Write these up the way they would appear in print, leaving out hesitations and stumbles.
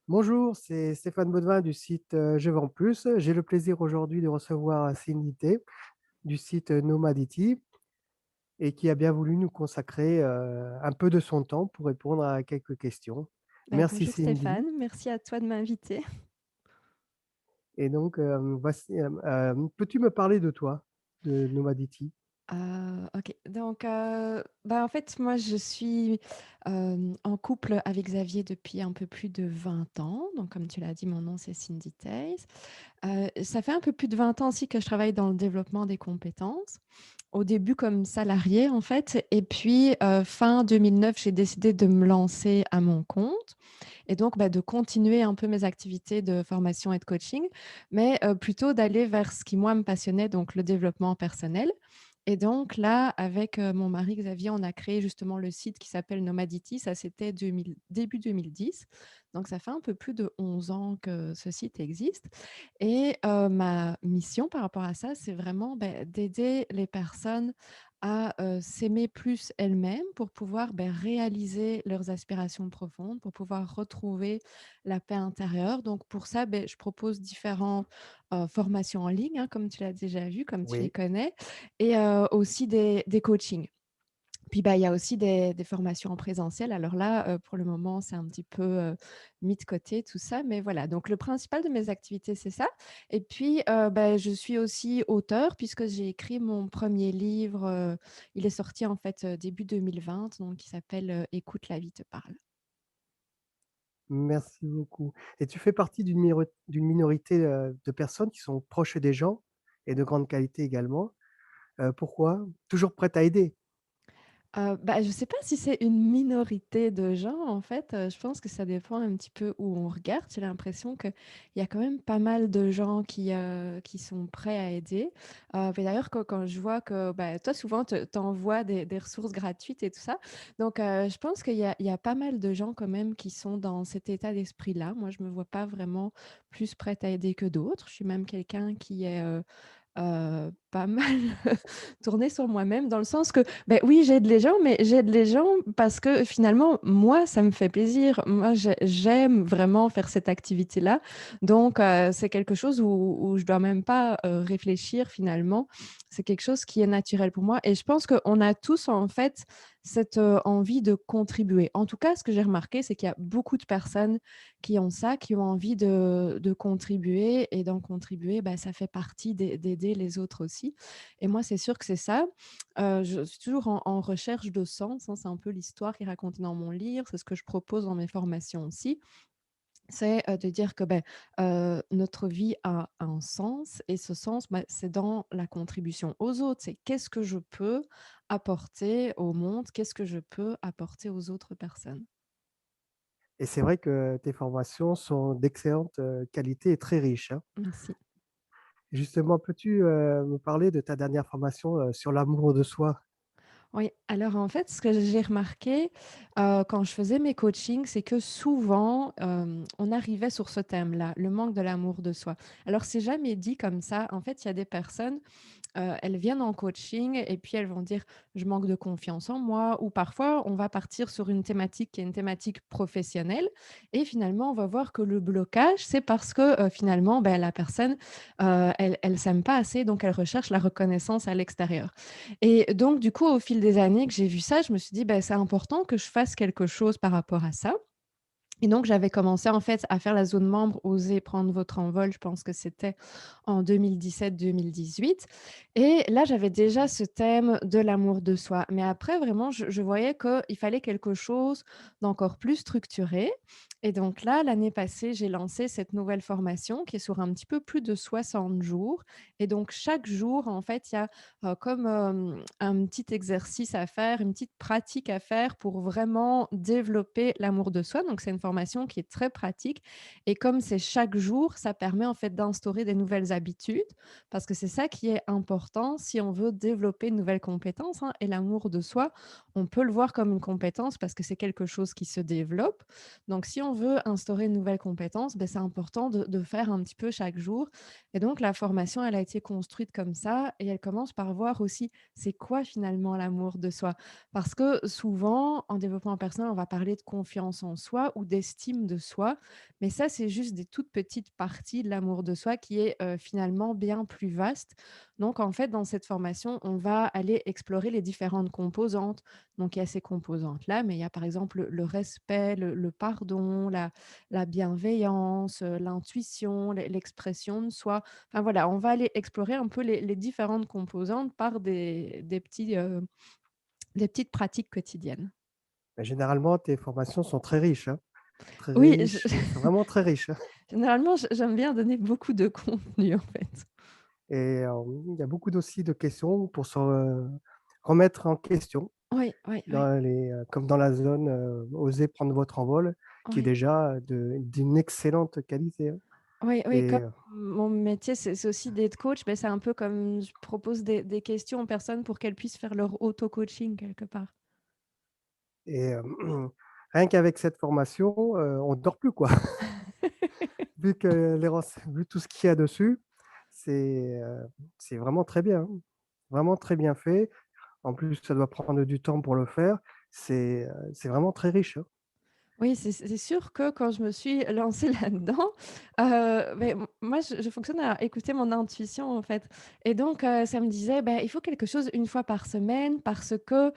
Bonjour, c'est Stéphane Baudouin du site Je vends plus. J'ai le plaisir aujourd'hui de recevoir Cindy T du site Nomadity et qui a bien voulu nous consacrer un peu de son temps pour répondre à quelques questions. Merci Bonjour Cindy. Stéphane, merci à toi de m'inviter. Et donc, voici, peux-tu me parler de toi, de Nomadity? OK, donc en fait, moi, je suis, en couple avec Xavier depuis un peu plus de 20 ans. Donc comme tu l'as dit, mon nom, c'est Cindy Theys. Ça fait un peu plus de 20 ans aussi que je travaille dans le développement des compétences. Au début comme salariée, en fait, et puis, fin 2009, j'ai décidé de me lancer à mon compte et donc de continuer un peu mes activités de formation et de coaching, mais plutôt d'aller vers ce qui, moi, me passionnait, donc le développement personnel. Et donc là, avec, mon mari Xavier, on a créé justement le site qui s'appelle Nomadity. Ça, c'était début 2010. Donc ça fait un peu plus de 11 ans que ce site existe et ma mission par rapport à ça, c'est vraiment, d'aider les personnes à, s'aimer plus elles-mêmes pour pouvoir, réaliser leurs aspirations profondes, pour pouvoir retrouver la paix intérieure. Donc pour ça, je propose différentes, formations en ligne, hein, comme tu l'as déjà vu, comme tu les Oui. connais et aussi des coachings. Puis, il y a aussi des formations en présentiel. Alors là, pour le moment, c'est un petit peu, mis de côté tout ça, mais voilà. Donc le principal de mes activités, c'est ça et puis, je suis aussi auteure puisque j'ai écrit mon premier livre, il est sorti en fait, début 2020, donc il s'appelle, «Écoute, la vie te parle». Merci beaucoup. Et tu fais partie d'une minorité de personnes qui sont proches des gens et de grande qualité également. Pourquoi? Toujours prête à aider. Je sais pas si c'est une minorité de gens, en fait, je pense que ça dépend un petit peu où on regarde. J'ai l'impression qu'il y a quand même pas mal de gens qui sont prêts à aider. Mais d'ailleurs, quand je vois que, toi, souvent, tu envoies des ressources gratuites et tout ça. Donc, je pense qu'il y a pas mal de gens quand même qui sont dans cet état d'esprit-là. Moi, je me vois pas vraiment plus prête à aider que d'autres. Je suis même quelqu'un qui est, pas mal tournée sur moi-même dans le sens que, oui, j'aide les gens, mais j'aide les gens parce que finalement, moi, ça me fait plaisir. Moi, j'aime vraiment faire cette activité-là. Donc, c'est quelque chose où je dois même pas, réfléchir finalement. C'est quelque chose qui est naturel pour moi et je pense qu'on a tous, en fait, cette, envie de contribuer. En tout cas, ce que j'ai remarqué, c'est qu'il y a beaucoup de personnes qui ont ça, qui ont envie de contribuer et d'en contribuer, ça fait partie d'aider les autres aussi et moi, c'est sûr que c'est ça. Je suis toujours en recherche de sens, hein, c'est un peu l'histoire qui est racontée dans mon livre, c'est ce que je propose dans mes formations aussi. C'est, de dire que, notre vie a un sens et ce sens, c'est dans la contribution aux autres. C'est qu'est-ce que je peux apporter au monde? Qu'est-ce que je peux apporter aux autres personnes? Et c'est vrai que tes formations sont d'excellente qualité et très riches, hein. Merci. Justement, peux-tu me parler de ta dernière formation sur l'amour de soi? Oui, alors en fait, ce que j'ai remarqué, quand je faisais mes coachings, c'est que souvent, on arrivait sur ce thème-là, le manque de l'amour de soi. Alors c'est jamais dit comme ça. En fait, il y a des personnes, elles viennent en coaching et puis elles vont dire: «Je manque de confiance en moi» ou parfois on va partir sur une thématique qui est une thématique professionnelle et finalement on va voir que le blocage, c'est parce que, finalement, la personne, elle s'aime pas assez donc elle recherche la reconnaissance à l'extérieur et donc du coup, au fil des années que j'ai vu ça, je me suis dit: C'est important que je fasse quelque chose par rapport à ça» et donc j'avais commencé en fait à faire la zone membre «Osez prendre votre envol», je pense que c'était en 2017-2018 et là, j'avais déjà ce thème de l'amour de soi. Mais après vraiment, je voyais qu'il fallait quelque chose d'encore plus structuré et donc là, l'année passée, j'ai lancé cette nouvelle formation qui est sur un petit peu plus de 60 jours et donc chaque jour, en fait, il y a, comme, un petit exercice à faire, une petite pratique à faire pour vraiment développer l'amour de soi. Donc c'est une formation qui est très pratique et comme c'est chaque jour, ça permet en fait d'instaurer des nouvelles habitudes parce que c'est ça qui est important si on veut développer une nouvelle compétence, hein, et l'amour de soi, on peut le voir comme une compétence parce que c'est quelque chose qui se développe. Donc si on veut instaurer une nouvelle compétence, c'est important de faire un petit peu chaque jour et donc la formation, elle a été construite comme ça et elle commence par voir aussi c'est quoi finalement l'amour de soi? Parce que souvent, en développement personnel, on va parler de confiance en soi ou d'estime de soi. Mais ça, c'est juste des toutes petites parties de l'amour de soi qui est, finalement bien plus vaste. Donc en fait, dans cette formation, on va aller explorer les différentes composantes. Donc il y a ces composantes-là, mais il y a par exemple le respect, le pardon, la bienveillance, l'intuition, l'expression de soi. Enfin voilà, on va aller explorer un peu les différentes composantes par des petites pratiques quotidiennes. Mais généralement, tes formations sont très Oui, riches, sont vraiment très riches, hein. généralement, j'aime bien donner beaucoup de contenu, en fait. Et il y a beaucoup aussi de questions pour se remettre en question Oui, oui, oui, comme dans la zone, «Osez prendre votre envol», qui est oui. déjà d'une excellente qualité, hein. Oui, oui, comme Et mon métier, c'est aussi d'être coach, beh, c'est un peu comme je propose des questions aux personnes pour qu'elles puissent faire leur auto-coaching quelque part. rien qu'avec cette formation, on ne dort plus, quoi. Vu tout ce qu'il y a dessus, c'est vraiment très bien, hein. Vraiment très bien fait. En plus, ça doit prendre du temps pour le faire. C'est vraiment très riche, hein. Oui, c'est sûr que quand je me suis lancée là-dedans, beh, moi je fonctionne à écouter mon intuition, en fait et donc ça me disait: «Bah, il faut quelque chose une fois par semaine» parce que,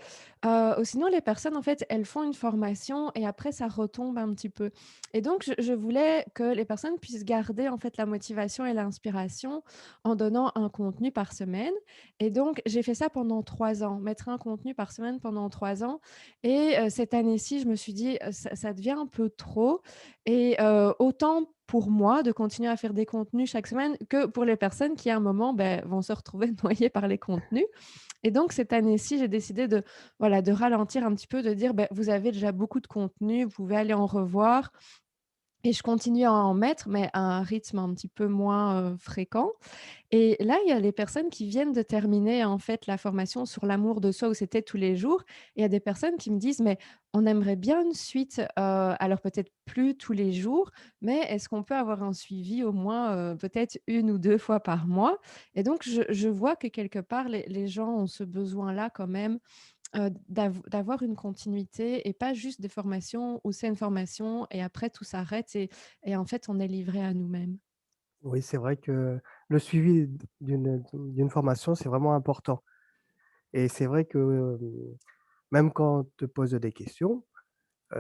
sinon les personnes, en fait, elles font une formation et après ça retombe un petit peu et donc je voulais que les personnes puissent garder, en fait, la motivation et l'inspiration en donnant un contenu par semaine et donc j'ai fait ça pendant 3 ans, mettre un contenu par semaine pendant 3 ans et cette année-ci, je me suis dit: Ça devient un peu trop» et autant pour moi de continuer à faire des contenus chaque semaine que pour les personnes qui, à un moment, beh, vont se retrouver noyées par les contenus et donc cette année-ci, j'ai décidé de, voilà, de ralentir un petit peu, de dire: «Beh, vous avez déjà beaucoup de contenu, vous pouvez aller en revoir». Et je continue à en mettre, mais à un rythme un petit peu moins, fréquent et là, il y a les personnes qui viennent de terminer, en fait, la formation sur l'amour de soi où c'était tous les jours et il y a des personnes qui me disent: «Mais on aimerait bien une suite, alors peut-être plus tous les jours, mais est-ce qu'on peut avoir un suivi au moins, peut-être une ou 2 fois par mois?» et donc je vois que quelque part les gens ont ce besoin-là quand même, d'avoir une continuité et pas juste des formations où c'est une formation et après tout s'arrête et en fait, on est livré à nous-mêmes. Oui, c'est vrai que le suivi d'une formation, c'est vraiment important. Et c'est vrai que, même quand on te pose des questions,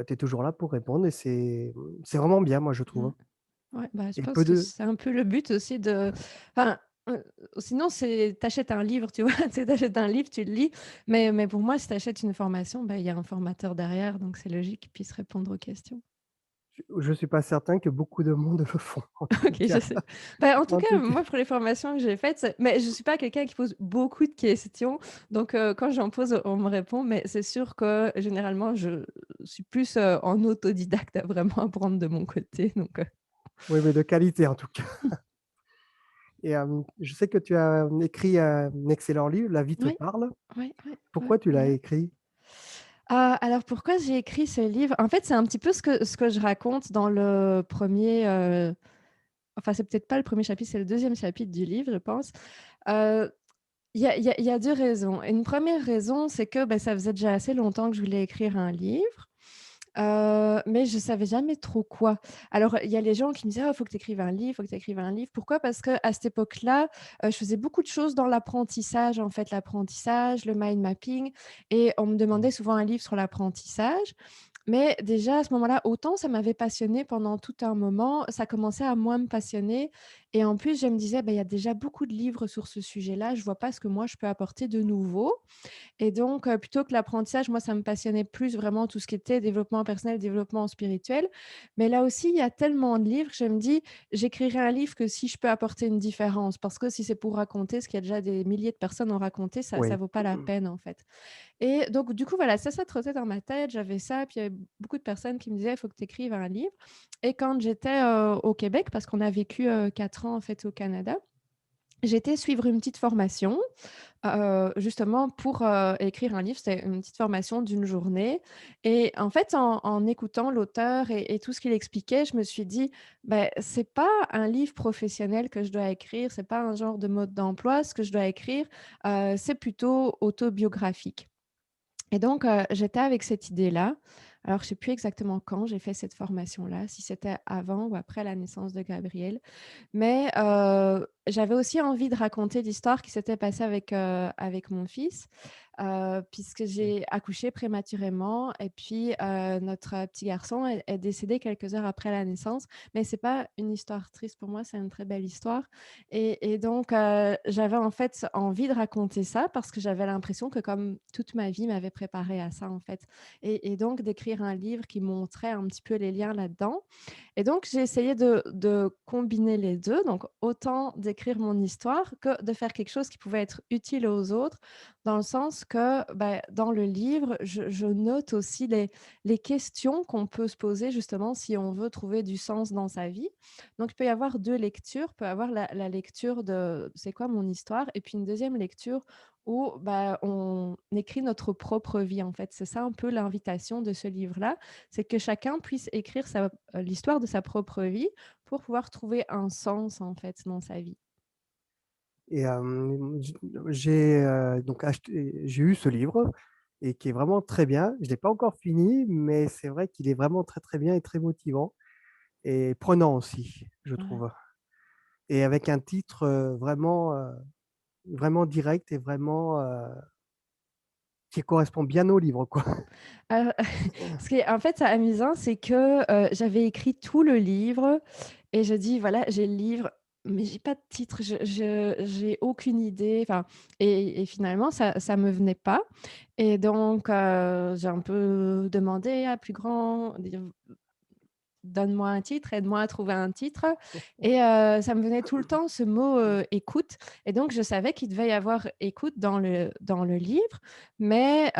tu es toujours là pour répondre et c'est vraiment bien, moi, je trouve, Mmh. hein. Ouais, bah, je Et pense peu que de c'est un peu le but aussi de enfin, sinon c'est tu achètes un livre, tu vois? Tu sais, tu achètes un livre, tu le lis, mais pour moi, si tu achètes une formation, bah, il y a un formateur derrière, donc c'est logique qu'il puisse répondre aux questions. je suis pas certain que beaucoup de monde le font, en tout OK, je cas. sais. Bah, en tout En cas, tout cas, moi, pour les formations que j'ai faites, mais je suis pas quelqu'un qui pose beaucoup de questions, donc quand j'en pose, on me répond, mais c'est sûr que généralement, je suis plus, en autodidacte à vraiment apprendre de mon côté, donc oui, mais de qualité, en tout cas. Et je sais que tu as écrit un excellent livre, La vie te oui, parle. oui, oui, ouais, Pourquoi tu l'as voilà. écrit? Alors pourquoi j'ai écrit ce livre? En fait, c'est un petit peu ce que je raconte dans le premier. Enfin, c'est peut-être pas le premier chapitre, c'est le deuxième chapitre du livre, je pense. Heu, il y a 2 raisons. Une première raison, c'est que, bah, ça faisait déjà assez longtemps que je voulais écrire un livre. Mais je savais jamais trop quoi. Alors, il y a les gens qui me disaient: «Ah, il faut que tu écrives un livre, faut que tu écrives un livre». Pourquoi? Parce qu'à cette époque-là, je faisais beaucoup de choses dans l'apprentissage, en fait, l'apprentissage, le mind mapping et on me demandait souvent un livre sur l'apprentissage. Mais déjà à ce moment-là, autant ça m'avait passionnée pendant tout un moment, ça commençait à moins me passionner et en plus je me disais: «Bah, il y a déjà beaucoup de livres sur ce sujet-là, je vois pas ce que moi je peux apporter de nouveau». Et donc, plutôt que l'apprentissage, moi, ça me passionnait plus vraiment tout ce qui était développement personnel, développement spirituel. Mais là aussi, il y a tellement de livres que je me dis: «J'écrirai un livre que si je peux apporter une différence». Parce que si c'est pour raconter ce qu'il y a déjà des milliers de personnes ont raconté, ça Oui. vaut pas la peine, en fait. Et donc du coup, voilà, ça trottait dans ma tête, j'avais ça, puis il y avait beaucoup de personnes qui me disaient: «Il faut que tu écrives un livre». Et quand j'étais, au Québec, parce qu'on a vécu, 4 ans, en fait, au Canada, j'étais suivre une petite formation. Justement pour, écrire un livre, c'était une petite formation d'une journée et en fait, en écoutant l'auteur et tout ce qu'il expliquait, je me suis dit: «Beh, c'est pas un livre professionnel que je dois écrire, c'est pas un genre de mode d'emploi. Ce que je dois écrire, c'est plutôt autobiographique». Et donc, j'étais avec cette idée-là. Alors, je sais plus exactement quand j'ai fait cette formation-là, si c'était avant ou après la naissance de Gabriel. Mais j'avais aussi envie de raconter l'histoire qui s'était passée avec mon fils, puisque Oui. j'ai accouché prématurément et puis, notre petit garçon est décédé quelques heures après la naissance. Mais c'est pas une histoire triste pour moi, c'est une très belle histoire et donc j'avais en fait envie de raconter ça parce que j'avais l'impression que comme toute ma vie m'avait préparée à ça, en fait et donc d'écrire un livre qui montrait un petit peu les liens là-dedans et donc, j'ai essayé de combiner les 2, donc autant d'écrire mon histoire que de faire quelque chose qui pouvait être utile aux autres, dans le sens que, bah, dans le livre, je note aussi les questions qu'on peut se poser justement si on veut trouver du sens dans sa vie. Donc il peut y avoir 2 lectures, il peut y avoir la lecture de: «C'est quoi mon histoire?» et puis une deuxième lecture où, bah, on écrit notre propre vie, en fait. C'est ça un peu l'invitation de ce livre-là, c'est que chacun puisse écrire l'histoire de sa propre vie pour pouvoir trouver un sens, en fait, dans sa vie. Et j'ai, donc acheté j'ai eu ce livre et qui est vraiment très bien. Je l'ai pas encore fini, mais c'est vrai qu'il est vraiment très, très bien et très motivant et prenant aussi, je Ouais. trouve. Et avec un titre, vraiment direct et vraiment, qui correspond bien au livre, quoi. Heu, ce qui est en fait, c'est amusant, c'est que, j'avais écrit tout le livre et je dis: «Voilà, j'ai le livre, mais j'ai pas de titre, je j'ai aucune idée», enfin et finalement ça me venait pas et donc j'ai un peu demandé à plus grand, dire: «Donne-moi un titre, aide-moi à trouver un titre» et ça me venait tout le temps ce mot, écoute et donc je savais qu'il devait y avoir écoute dans le livre mais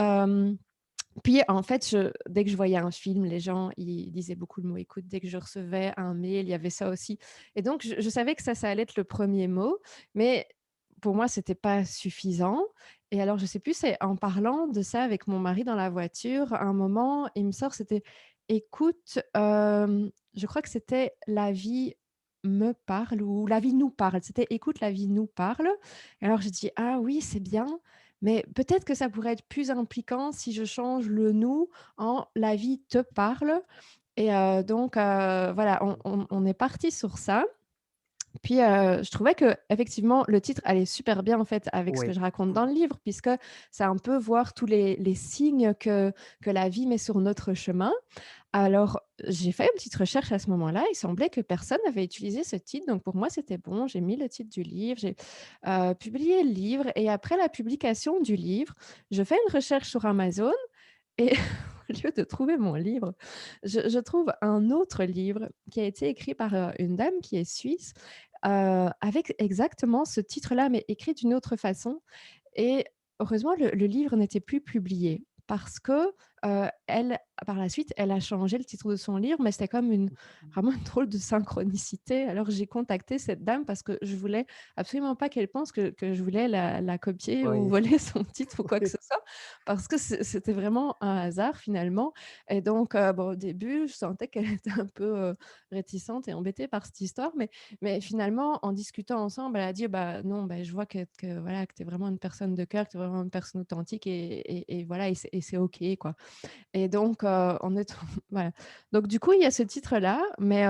puis, en fait, dès que je voyais un film, les gens, ils disaient beaucoup le mot «écoute». Dès que je recevais un mail, il y avait ça aussi et donc je savais que ça allait être le premier mot, mais pour moi, c'était pas suffisant et alors je sais plus, c'est en parlant de ça avec mon mari dans la voiture, à un moment, il me sort, c'était: «Écoute», je crois que c'était «La vie me parle» ou «La vie nous parle». C'était: «Écoute, la vie nous parle» et alors j'ai dit: «Ah oui, c'est bien, mais peut-être que ça pourrait être plus impliquant si je change le «nous» en «la vie te parle» et donc voilà, on est parti sur ça. Puis, je trouvais que effectivement le titre allait super bien, en fait, avec ce que Oui. je raconte dans le livre puisque c'est un peu voir tous les signes que la vie met sur notre chemin. Alors, j'ai fait une petite recherche à ce moment-là. Il semblait que personne n'avait utilisé ce titre, donc pour moi, c'était bon. J'ai mis le titre du livre, j'ai, publié le livre et après la publication du livre, je fais une recherche sur Amazon et au lieu de trouver mon livre, je trouve un autre livre qui a été écrit par, une dame qui est suisse, avec exactement ce titre-là, mais écrit d'une autre façon et heureusement, le livre n'était plus publié parce que, elle, par la suite, elle a changé le titre de son livre, mais c'était comme vraiment une drôle de synchronicité. Alors j'ai contacté cette dame parce que je voulais absolument pas qu'elle pense que je voulais la copier ou Oui, voler son titre ou quoi que oui, ce soit, parce que c'était vraiment un hasard finalement et donc bon, au début, je sentais qu'elle était un peu, réticente et embêtée par cette histoire, mais finalement, en discutant ensemble, elle a dit: «Bah, non, bah, je vois que voilà, que tu es vraiment une personne de cœur, que tu es vraiment une personne authentique et voilà et c'est OK, quoi» et donc on est voilà. Donc du coup, il y a ce titre-là, mais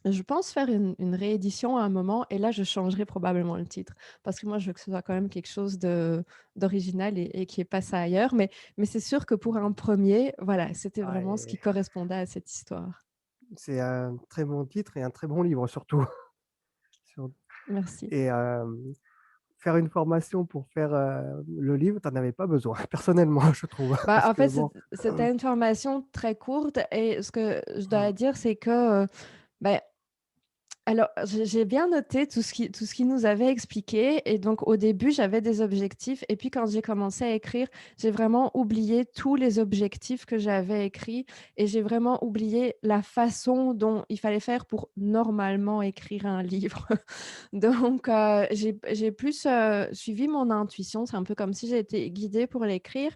je pense faire une réédition à un moment et là, je changerai probablement le titre parce que moi, je veux que ce soit quand même quelque chose d'original et qu'il y ait pas ça ailleurs, mais c'est sûr que pour un premier, voilà, c'était ah vraiment ce qui et correspondait à cette histoire. c'est un très bon titre et un très bon livre surtout. Sur Merci. et faire une formation pour faire, le livre, tu en avais pas besoin, personnellement, je trouve. Bah, Parce en que fait, bon, c'était une formation très courte et ce que je mmh, dois dire, c'est que, bah, alors, j'ai bien noté tout ce qu'il nous avait expliqué et donc au début, j'avais des objectifs et puis quand j'ai commencé à écrire, j'ai vraiment oublié tous les objectifs que j'avais écrits et j'ai vraiment oublié la façon dont il fallait faire pour normalement écrire un livre. Donc j'ai plus, suivi mon intuition. C'est un peu comme si j'ai été guidée pour l'écrire.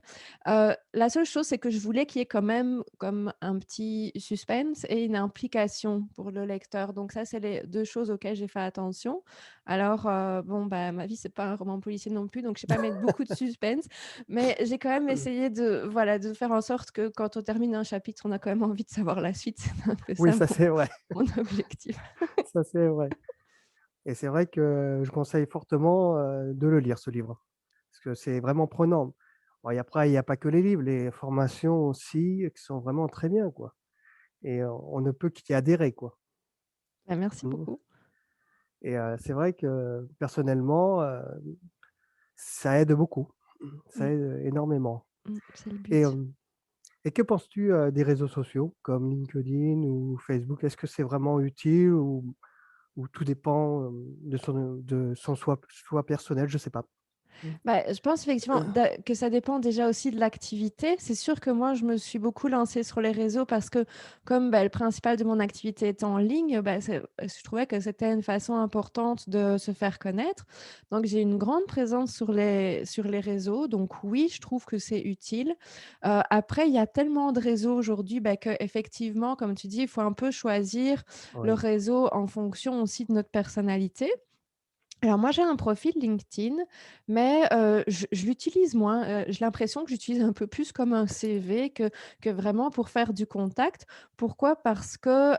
La seule chose, c'est que je voulais qu'il y ait quand même comme un petit suspense et une implication pour le lecteur. Donc ça, c'est c'est 2 choses auxquelles j'ai fait attention. Alors, bon, bah, ma vie, c'est pas un roman policier non plus, donc je vais pas mettre beaucoup de suspense, mais j'ai quand même essayé de, voilà, de faire en sorte que quand on termine un chapitre, on a quand même envie de savoir la suite. C'est un peu Oui, ça ça c'est vrai, mon objectif. ça c'est vrai et c'est vrai que je conseille fortement, de le lire ce livre. Parce que c'est vraiment prenant. Bon et après il y a pas que les livres, les formations aussi qui sont vraiment très bien, quoi et on ne peut qu'y adhérer, quoi. Bah, merci Mmh beaucoup. et c'est vrai que personnellement, ça aide beaucoup. Ça Mmh, aide énormément c'est le et but. et que penses-tu, des réseaux sociaux comme LinkedIn ou Facebook? Est-ce que c'est vraiment utile ou tout dépend, de son soi personnel? Je sais pas. Mmh. Bah, je pense effectivement que ça dépend déjà aussi de l'activité. C'est sûr que moi, je me suis beaucoup lancée sur les réseaux parce que comme, bah, le principal de mon activité est en ligne, bah, je trouvais que c'était une façon importante de se faire connaître. Donc j'ai une grande présence sur les réseaux. Donc oui, je trouve que c'est utile. Après, il y a tellement de réseaux aujourd'hui, bah, qu'effectivement, comme tu dis, il faut un peu choisir le Oui, réseau en fonction aussi de notre personnalité. Alors moi, j'ai un profil LinkedIn, mais je l'utilise moins, j'ai l'impression que j'utilise un peu plus comme un CV que vraiment pour faire du contact. Pourquoi? Parce que,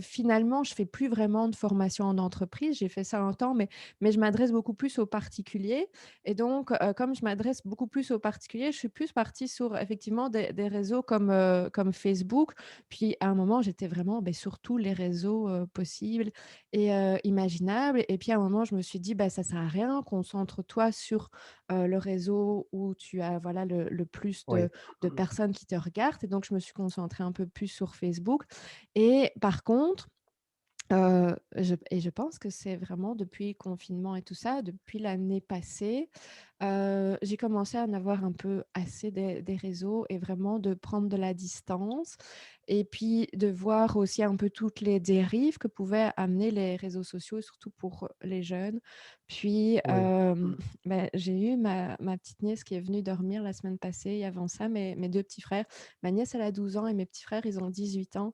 finalement, je fais plus vraiment de formation en entreprise. J'ai fait ça un temps, mais je m'adresse beaucoup plus aux particuliers et donc comme je m'adresse beaucoup plus aux particuliers, je suis plus partie sur effectivement des réseaux comme Facebook. Puis à un moment, j'étais vraiment, beh, sur tous les réseaux, possibles et imaginable et puis à un moment, je me suis dit: «Bah, ça sert à rien, concentre-toi sur, le réseau où tu as, voilà, le plus oui. de personnes qui te regardent» et donc je me suis concentrée un peu plus sur Facebook et par contre, je pense que c'est vraiment depuis le confinement et tout ça, depuis l'année passée, j'ai commencé à en avoir un peu assez des réseaux et vraiment de prendre de la distance et puis de voir aussi un peu toutes les dérives que pouvaient amener les réseaux sociaux, surtout pour les jeunes. Puis, Oui. Mmh. bah, j'ai eu ma petite nièce qui est venue dormir la semaine passée et avant ça, mes 2 petits frères. Ma nièce, elle a 12 ans et mes petits frères, ils ont 18 ans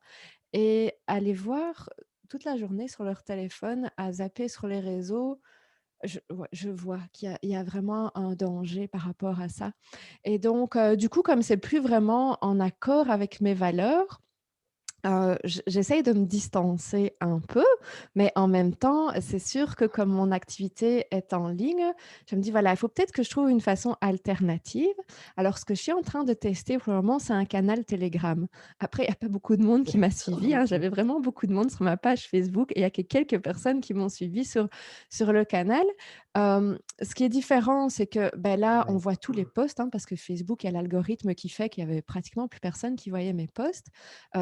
et à les voir toute la journée sur leur téléphone, à zapper sur les réseaux, je vois qu'il y a vraiment un danger par rapport à ça et donc du coup, comme c'est plus vraiment en accord avec mes valeurs, j'essaye de me distancer un peu, mais en même temps, c'est sûr que comme mon activité est en ligne, je me dis: «Voilà, il faut peut-être que je trouve une façon alternative». Alors ce que je suis en train de tester pour le moment, c'est un canal Telegram. Après, il y a pas beaucoup de monde qui m'a suivie, hein. J'avais vraiment beaucoup de monde sur ma page Facebook et il y a que quelques personnes qui m'ont suivie sur le canal. Ce qui est différent, c'est que, beh, là, on Oui. voit tous les posts, hein, parce que Facebook, il y a l'algorithme qui fait qu'il y avait pratiquement plus personne qui voyait mes posts.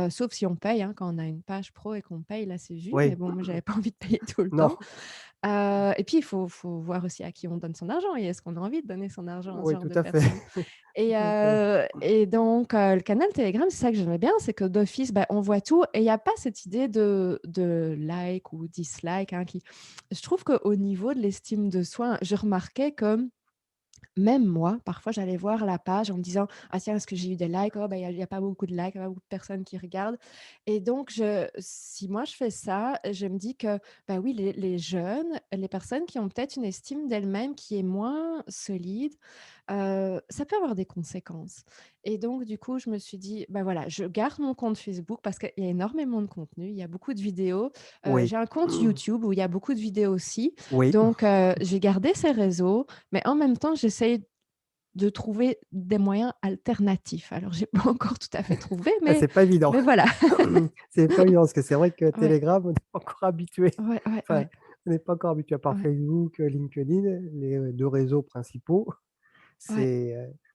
Sauf si on paye, hein, quand on a une page pro et qu'on paye, là, c'est vu, mais Oui. bon, moi, j'avais pas envie de payer tout le Non. temps. Et puis il faut voir aussi à qui on donne son argent et est-ce qu'on a envie de donner son argent à ce Oui, genre tout de à fait. personnes? Tout à fait. Et donc le canal Telegram, c'est ça que j'aimais bien, c'est que d'office, bah, on voit tout et il y a pas cette idée de like ou dislike, hein, qui je trouve qu'au niveau de l'estime de soi, je remarquais que même moi, parfois, j'allais voir la page en me disant: «Ah tiens, est-ce que j'ai eu des likes? Oh, bah, il y a pas beaucoup de likes, il y a pas beaucoup de personnes qui regardent» et donc si moi je fais ça, je me dis que, bah, oui, les jeunes, les personnes qui ont peut-être une estime d'elles-mêmes qui est moins solide, ça peut avoir des conséquences et donc du coup, je me suis dit: «Bah, voilà, je garde mon compte Facebook» parce qu'il y a énormément de contenu, il y a beaucoup de vidéos. Oui. J'ai un compte YouTube où il y a beaucoup de vidéos aussi, Oui. donc j'ai gardé ces réseaux mais en même temps, j'essaye de trouver des moyens alternatifs. Alors j'ai pas encore tout à fait trouvé, Ah, c'est pas évident. mais voilà. C'est pas évident parce que c'est vrai que Ouais, Telegram, on n'est pas encore habitué. ouais, ouais, Enfin, ouais, on n'est pas encore habitué à part ouais, Facebook, LinkedIn, les, 2 réseaux principaux. ouais.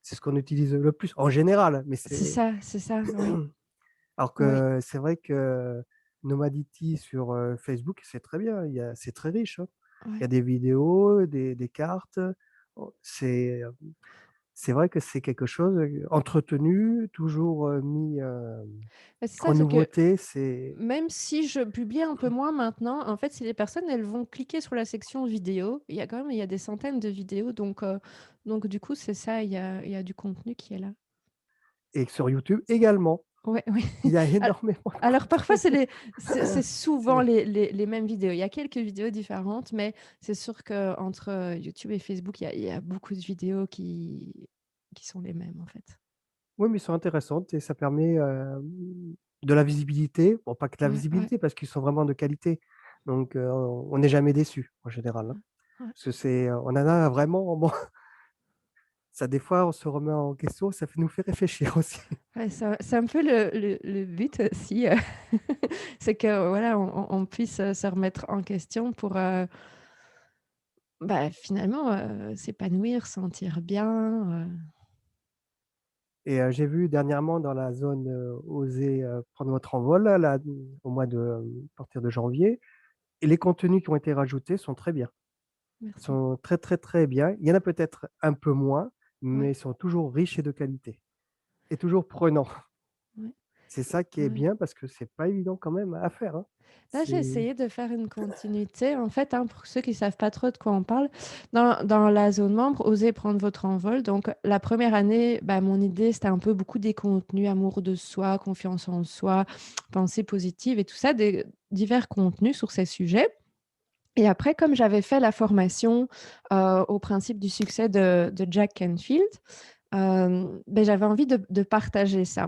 C'est ce qu'on utilise le plus en général, mais C'est ça, oui, alors oui, que c'est vrai que Nomadity sur, Facebook, c'est très bien. C'est très riche, hein. Il y ouais. a des vidéos, des cartes. Oh, c'est vrai que c'est quelque chose, entretenu, toujours, mis, Bah, c'est en ça, c'est que nouveauté, c'est même si je publie un peu moins maintenant, en fait, si les personnes, elles vont cliquer sur la section vidéo, il y a des centaines de vidéos donc du coup, c'est ça, il y a du contenu qui est là. et sur YouTube également. Ouais, ouais. Il y a Al énormément de alors parfois contenu. c'est souvent C'est les mêmes vidéos. Il y a quelques vidéos différentes, mais c'est sûr qu'entre, YouTube et Facebook, il y a beaucoup de vidéos qui sont les mêmes, en fait. Oui, mais ils sont intéressantes et ça permet, de la visibilité. Bon, pas que de la Ouais, ouais, visibilité parce qu'ils sont vraiment de qualité. Donc, on n'est jamais déçu en général, hein. ouais, ouais. Parce que on en a vraiment bon, ça des fois on se remet en question, ça nous fait réfléchir aussi. Ouais, c'est un peu le but aussi, c'est que voilà, on puisse, se remettre en question pour, bah, finalement, s'épanouir, sentir bien, Et j'ai vu dernièrement dans la zone, «Osez, prendre votre envol» là, au mois de, à partir de janvier et les contenus qui ont été rajoutés sont très bien. Ils merci. sont très, très, très bien. Il y en a peut-être un peu moins, Ouais, mais ils sont toujours riches et de qualité et toujours prenants. ouais, C'est ça qui est ouais. bien parce que c'est pas évident quand même à faire, hein. Là, j'ai C'est essayé de faire une continuité, en fait, hein, pour ceux qui savent pas trop de quoi on parle. Dans la zone membre, osez prendre votre envol. Donc, la première année, bah, mon idée, c'était un peu beaucoup des contenus, amour de soi, confiance en soi, pensée positive et tout ça, des divers contenus sur ces sujets. Et après, comme j'avais fait la formation, au principe du succès de Jack Canfield, beh, j'avais envie de partager ça.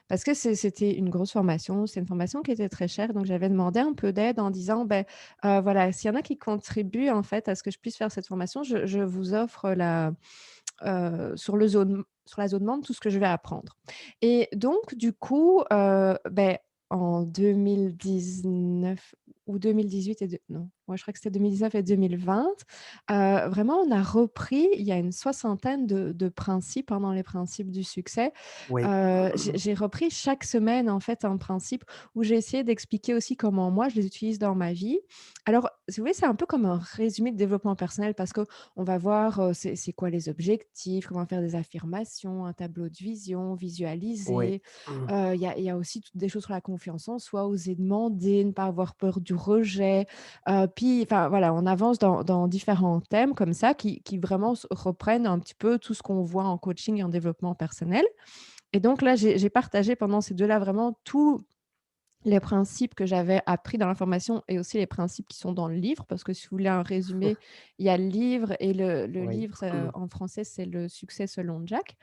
Parce que c'était une grosse formation, c'est une formation qui était très chère, donc j'avais demandé un peu d'aide en disant: «Beh, voilà, s'il y en a qui contribuent en fait à ce que je puisse faire cette formation, je vous offre sur la zone membre tout ce que je vais apprendre». Et donc du coup, beh, en 2019 ou 2018 et de non, ouais, je crois que c'était 2019 et 2020, vraiment on a repris, il y a une soixantaine de principes, hein, dans les principes du succès. oui, J'ai repris chaque semaine, en fait, un principe où j'ai essayé d'expliquer aussi comment moi je les utilise dans ma vie. Alors, si vous voulez, c'est un peu comme un résumé de développement personnel parce qu'on va voir, c'est quoi les objectifs, comment faire des affirmations, un tableau de vision, oui. visualiser. Il y a aussi toutes des choses sur la confiance en soi, oser demander, ne pas avoir peur du rejet. Puis enfin voilà, on avance dans différents thèmes comme ça qui vraiment reprennent un petit peu tout ce qu'on voit en coaching et en développement personnel. Et donc là, j'ai partagé pendant ces 2 là vraiment tous les principes que j'avais appris dans la formation et aussi les principes qui sont dans le livre. Parce que si vous voulez un résumé, il y a le livre et le Oui. livre, en français, c'est «Le succès selon Jack».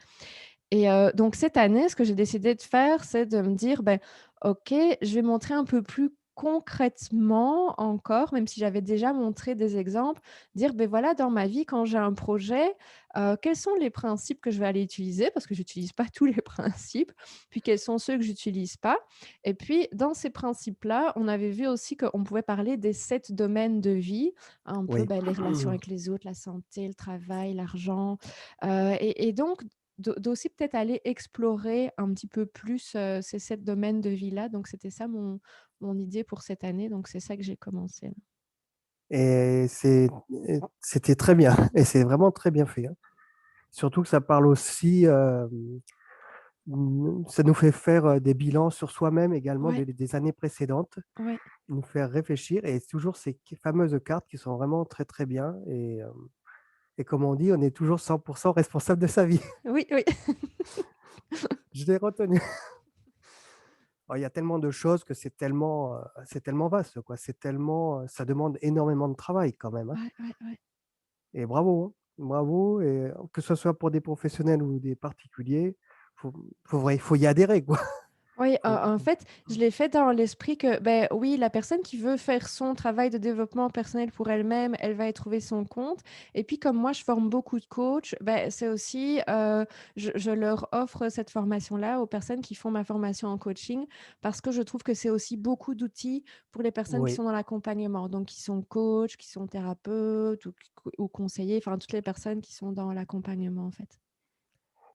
Et donc cette année, ce que j'ai décidé de faire, c'est de me dire: «Beh, OK, je vais montrer un peu plus concrètement encore», même si j'avais déjà montré des exemples, dire: «Beh, voilà, dans ma vie, quand j'ai un projet, quels sont les principes que je vais aller utiliser?» parce que j'utilise pas tous les principes. Puis quels sont ceux que j'utilise pas? Et puis dans ces principes-là, on avait vu aussi qu'on pouvait parler des 7 domaines de vie, un peu, Oui. bah, les relations avec les autres, la santé, le travail, l'argent, et donc d'aussi peut-être aller explorer un petit peu plus, ces 7 domaines de vie-là. Donc c'était ça mon idée pour cette année, donc c'est ça que j'ai commencé là. Et c'était très bien et c'est vraiment très bien fait, hein. Surtout que ça parle aussi, ça nous fait faire, des bilans sur soi-même également Ouais, des années précédentes, ouais. nous faire réfléchir et toujours ces fameuses cartes qui sont vraiment très, très bien et comme on dit, on est toujours 100 responsable de sa vie. Oui, oui. Je l'ai retenu. Oh, il y a tellement de choses que c'est tellement vaste, quoi. C'est tellement, ça demande énormément de travail quand même, hein Ouais, ouais, ouais. et bravo, hein. Bravo et que ce soit pour des professionnels ou des particuliers, faut faut y adhérer, quoi. Oui, Faut en fait, je l'ai fait dans l'esprit que, beh, oui, la personne qui veut faire son travail de développement personnel pour elle-même, elle va y trouver son compte. Et puis, comme moi, je forme beaucoup de coachs, beh, c'est aussi, je leur offre cette formation-là aux personnes qui font ma formation en coaching parce que je trouve que c'est aussi beaucoup d'outils pour les personnes qui oui sont dans l'accompagnement, donc qui sont coachs, qui sont thérapeutes ou conseillers, enfin, toutes les personnes qui sont dans l'accompagnement, en fait.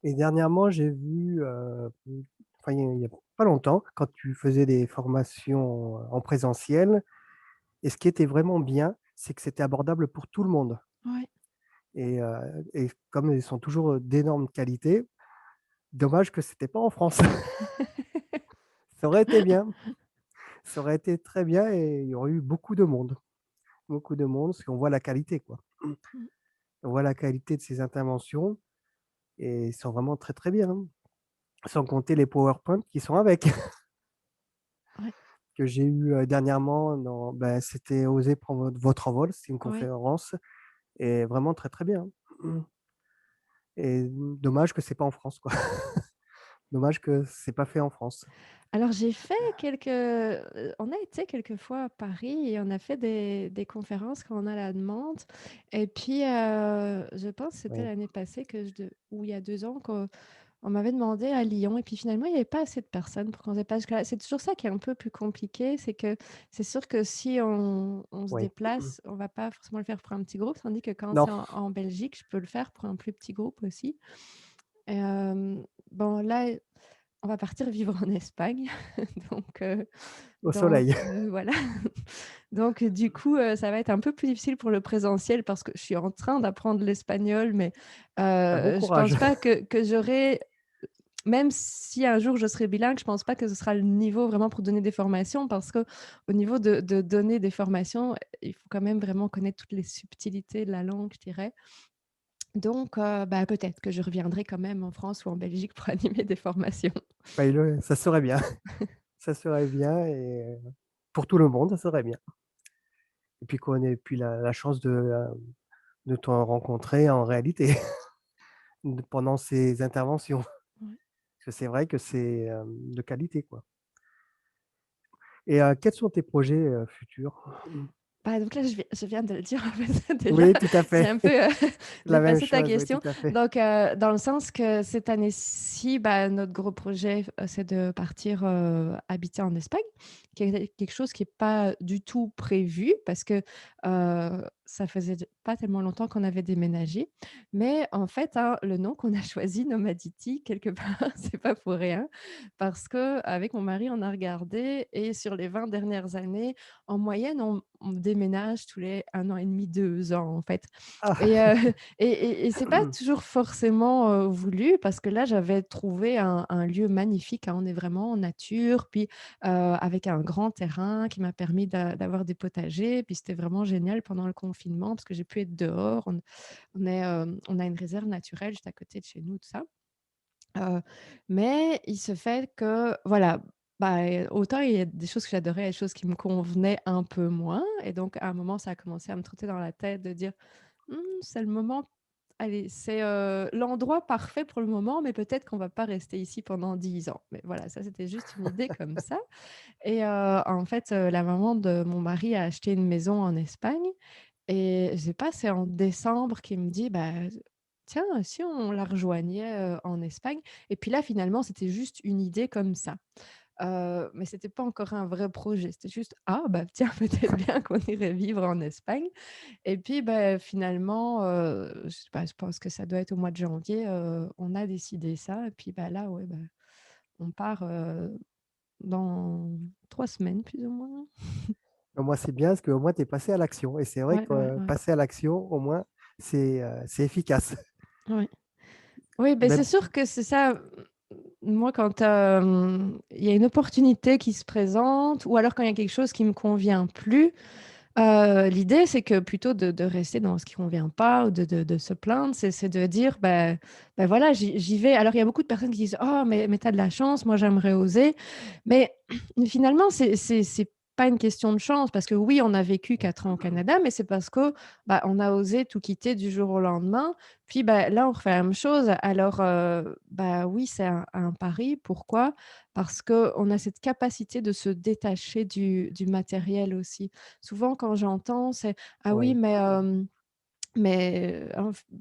et dernièrement, j'ai vu, enfin, il y a pas longtemps, quand tu faisais des formations en présentiel et ce qui était vraiment bien, c'est que c'était abordable pour tout le monde Ouais. et comme ils sont toujours, d'énorme qualité, dommage que c'était pas en France. Ça aurait été bien, ça aurait été très bien et il y aurait eu beaucoup de monde, parce qu'on voit la qualité, quoi. Mmh. On voit la qualité de ces interventions et ils sont vraiment très, très bien, hein. sans compter les PowerPoint qui sont avec, Ouais, que j'ai eu, dernièrement c'était «Osez prendre votre envol», c'est une ouais. conférence et vraiment très, très bien. Mmh et dommage que c'est pas en France, quoi. Dommage que c'est pas fait en France. Alors j'ai fait on a été quelques fois à Paris et on a fait des conférences quand on a la demande et puis, je pense que c'était Oui. l'année passée ou il y a 2 ans qu'on m'avait demandé à Lyon et puis finalement il y avait pas assez de personnes pour qu'on se déplace jusque-là. C'est toujours ça qui est un peu plus compliqué, c'est que c'est sûr que si on se Oui. déplace, on va pas forcément le faire pour un petit groupe, tandis que quand Non, c'est en Belgique, je peux le faire pour un plus petit groupe aussi. Et bon là, on va partir vivre en Espagne, donc heu, au soleil. voilà. Donc du coup, ça va être un peu plus difficile pour le présentiel parce que je suis en train d'apprendre l'espagnol, mais Bah, bon je courage. pense pas que j'aurai même si un jour je serai bilingue, je pense pas que ce sera le niveau vraiment pour donner des formations parce qu'au niveau de donner des formations, il faut quand même vraiment connaître toutes les subtilités de la langue, je dirais. Donc bah, peut-être que je reviendrai quand même en France ou en Belgique pour animer des formations. Bah, ça serait bien, ça serait bien et pour tout le monde, ça serait bien et puis qu'on ait puis la chance de te rencontrer en réalité pendant ces interventions. Ouais. Parce que c'est vrai que c'est, de qualité, quoi et quels sont tes projets, futurs? Bah, donc là, je viens de le dire, en fait, déjà. Oui, tout à J'ai fait, un peu, la même dépassé ta chose, oui, tout question. à fait. Donc, dans le sens que cette année-ci, bah, notre gros projet, c'est de partir, habiter en Espagne, qui est quelque chose qui est pas du tout prévu parce que, ça faisait pas tellement longtemps qu'on avait déménagé. Mais en fait, hein, le nom qu'on a choisi, Nomadity, quelque part, c'est pas pour rien parce qu'avec mon mari, on a regardé et sur les 20 dernières années, en moyenne, on déménage tous les 1 an et demi, 2 ans, en fait. Ah! Et et c'est pas toujours forcément, voulu parce que là, j'avais trouvé un lieu magnifique, hein. On est vraiment en nature, puis, avec un grand terrain qui m'a permis d'avoir des potagers. Puis c'était vraiment génial pendant le confinement parce que j'ai pu être dehors. On a une réserve naturelle juste à côté de chez nous, tout ça. Heu, mais il se fait que voilà, bah, autant il y a des choses que j'adorais, et des choses qui me convenaient un peu moins et donc à un moment, ça a commencé à me trotter dans la tête de dire: «Mmh, c'est le moment, allez, c'est, l'endroit parfait pour le moment, mais peut-être qu'on va pas rester ici pendant 10 ans». Mais voilà, ça c'était juste une idée comme ça et en fait, la maman de mon mari a acheté une maison en Espagne et je sais pas, c'est en décembre qu'il me dit: «Bah, tiens, si on la rejoignait, en Espagne?» Et puis là, finalement, c'était juste une idée comme ça. Mais c'était pas encore un vrai projet. C'était juste: «Ah bah, tiens, peut-être bien qu'on irait vivre en Espagne» et puis, bah, finalement, je sais pas, je pense que ça doit être au mois de janvier, on a décidé ça et puis, bah, là, ouais, bah, on part, dans 3 semaines plus ou moins. Au moins, c'est bien parce qu'au moins tu es passé à l'action et c'est vrai Ouais, que, ouais, ouais, passer à l'action, au moins, c'est efficace. ouais. Oui, beh, c'est Même sûr que c'est ça. Moi, quand, il y a une opportunité qui se présente ou alors quand il y a quelque chose qui me convient plus, l'idée, c'est que plutôt de rester dans ce qui convient pas ou de se plaindre, c'est de dire: «Bah, voilà, j'y vais». Alors il y a beaucoup de personnes qui disent: «Oh mais tu as de la chance, moi j'aimerais oser». Mais finalement, c'est pas une question de chance parce que oui, on a vécu 4 ans au Canada, mais c'est parce que, bah, on a osé tout quitter du jour au lendemain. Puis, bah, là, on refait la même chose. Alors, bah, oui, c'est un pari. Pourquoi? Parce qu'on a cette capacité de se détacher du matériel aussi. Souvent, quand j'entends, c'est: «Ah oui, oui, mais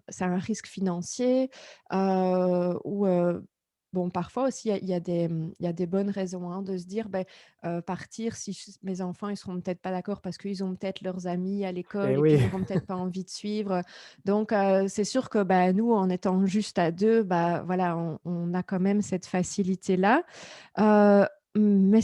c'est un risque financier», ou bon, parfois aussi, il y a des bonnes raisons, hein, de se dire: partir si mes enfants, ils seront peut-être pas d'accord parce qu'ils ont peut-être leurs amis à et l'école et puis oui, ils n'auront peut-être pas envie de suivre». Donc c'est sûr que, bah, nous, en étant juste à 2, bah, voilà, on a quand même cette facilité-là, heu, mais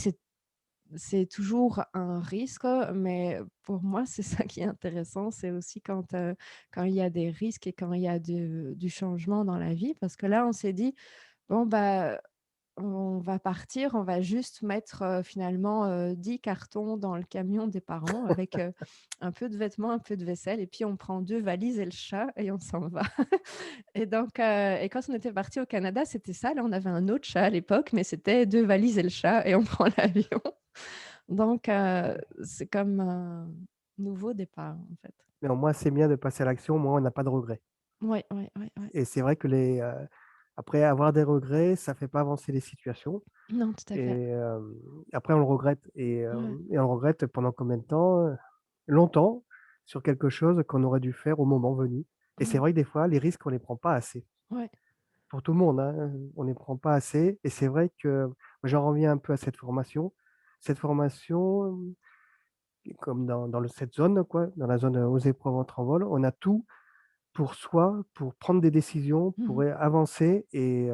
c'est toujours un risque, mais pour moi, c'est ça qui est intéressant, c'est aussi quand il y a des risques et quand il y a du changement dans la vie. Parce que là, on s'est dit: «Bon, bah, on va partir, on va juste mettre, finalement, 10 cartons dans le camion des parents avec, un peu de vêtements, un peu de vaisselle et puis on prend 2 valises et le chat et on s'en va. Et donc et quand on était partis au Canada, c'était ça. Là, on avait un autre chat à l'époque, mais c'était 2 valises et le chat et on prend l'avion. Donc c'est comme un nouveau départ, en fait. Mais au moins, c'est bien de passer à l'action, au moins on n'a pas de regrets. Ouais, ouais, ouais, ouais. Et c'est vrai que après avoir des regrets, ça fait pas avancer les situations Non, tout à fait. et après on le regrette Ouais. et on le regrette pendant combien de temps? Longtemps, sur quelque chose qu'on aurait dû faire au moment venu et c'est Ouais, vrai que des fois, les risques, on les prend pas assez. ouais. Pour tout le monde, hein, on les prend pas assez et c'est vrai que j'en reviens un peu à cette formation. Cette formation, comme dans cette zone quoi, dans la zone, «Oser prendre votre envol», on a tout pour soi, pour prendre des décisions, Mmh pour mh. avancer et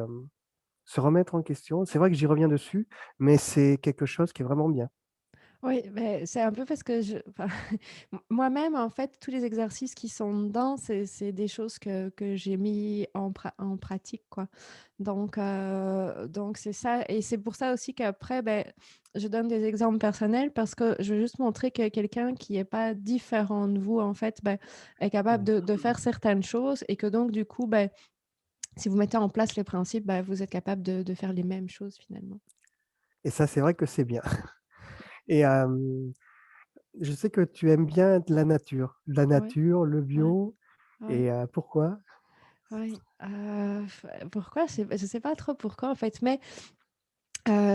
se remettre en question. C'est vrai que j'y reviens dessus, mais c'est quelque chose qui est vraiment bien. Oui, beh, c'est un peu parce que enfin, moi-même, en fait, tous les exercices qui sont dedans, c'est des choses que j'ai mis en pratique, quoi. Donc c'est ça et c'est pour ça aussi qu'après, beh, je donne des exemples personnels parce que je veux juste montrer que quelqu'un qui est pas différent de vous, en fait, bah, est capable Mmh de faire certaines choses et que donc du coup, beh, si vous mettez en place les principes, bah, vous êtes capable de faire les mêmes choses, finalement. et ça, c'est vrai que c'est bien et je sais que tu aimes bien la Ouais, nature, le ouais, bio ouais. et pourquoi? Oui, pourquoi? Je sais pas trop pourquoi en fait, mais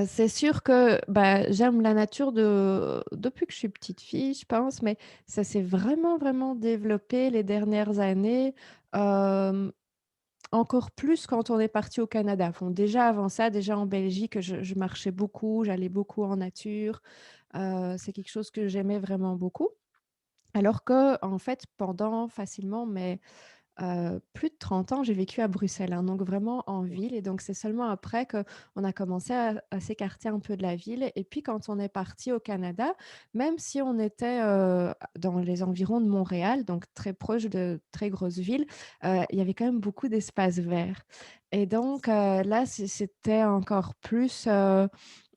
c'est sûr que, bah, j'aime la nature depuis que je suis petite fille, je pense, mais ça s'est vraiment, vraiment développé les dernières années, hem, encore plus quand on est parti au Canada. Bon, déjà avant ça, déjà en Belgique, je marchais beaucoup, j'allais beaucoup en nature, c'est quelque chose que j'aimais vraiment beaucoup. Alors que en fait, pendant facilement mais plus de 30 ans, j'ai vécu à Bruxelles, hein, donc vraiment en ville et donc c'est seulement après qu'on a commencé à s'écarter un peu de la ville et puis quand on est parti au Canada, même si on était, dans les environs de Montréal, donc très proche de très grosses villes, il y avait quand même beaucoup d'espaces verts et donc là, c'était encore plus,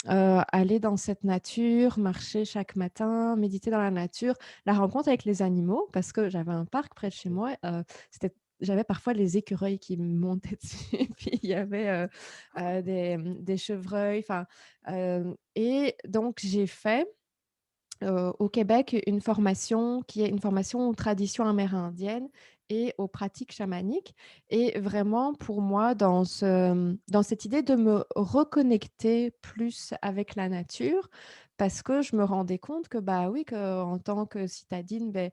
aller dans cette nature, marcher chaque matin, méditer dans la nature, la rencontre avec les animaux parce que j'avais un parc près de chez moi, c'était j'avais parfois les écureuils qui me montaient dessus, puis il y avait, des chevreuils, enfin, et donc j'ai fait au Québec, une formation qui est une formation aux traditions amérindiennes et aux pratiques chamaniques et vraiment pour moi dans cette idée de me reconnecter plus avec la nature parce que je me rendais compte que, bah, oui, qu'en tant que citadine, beh,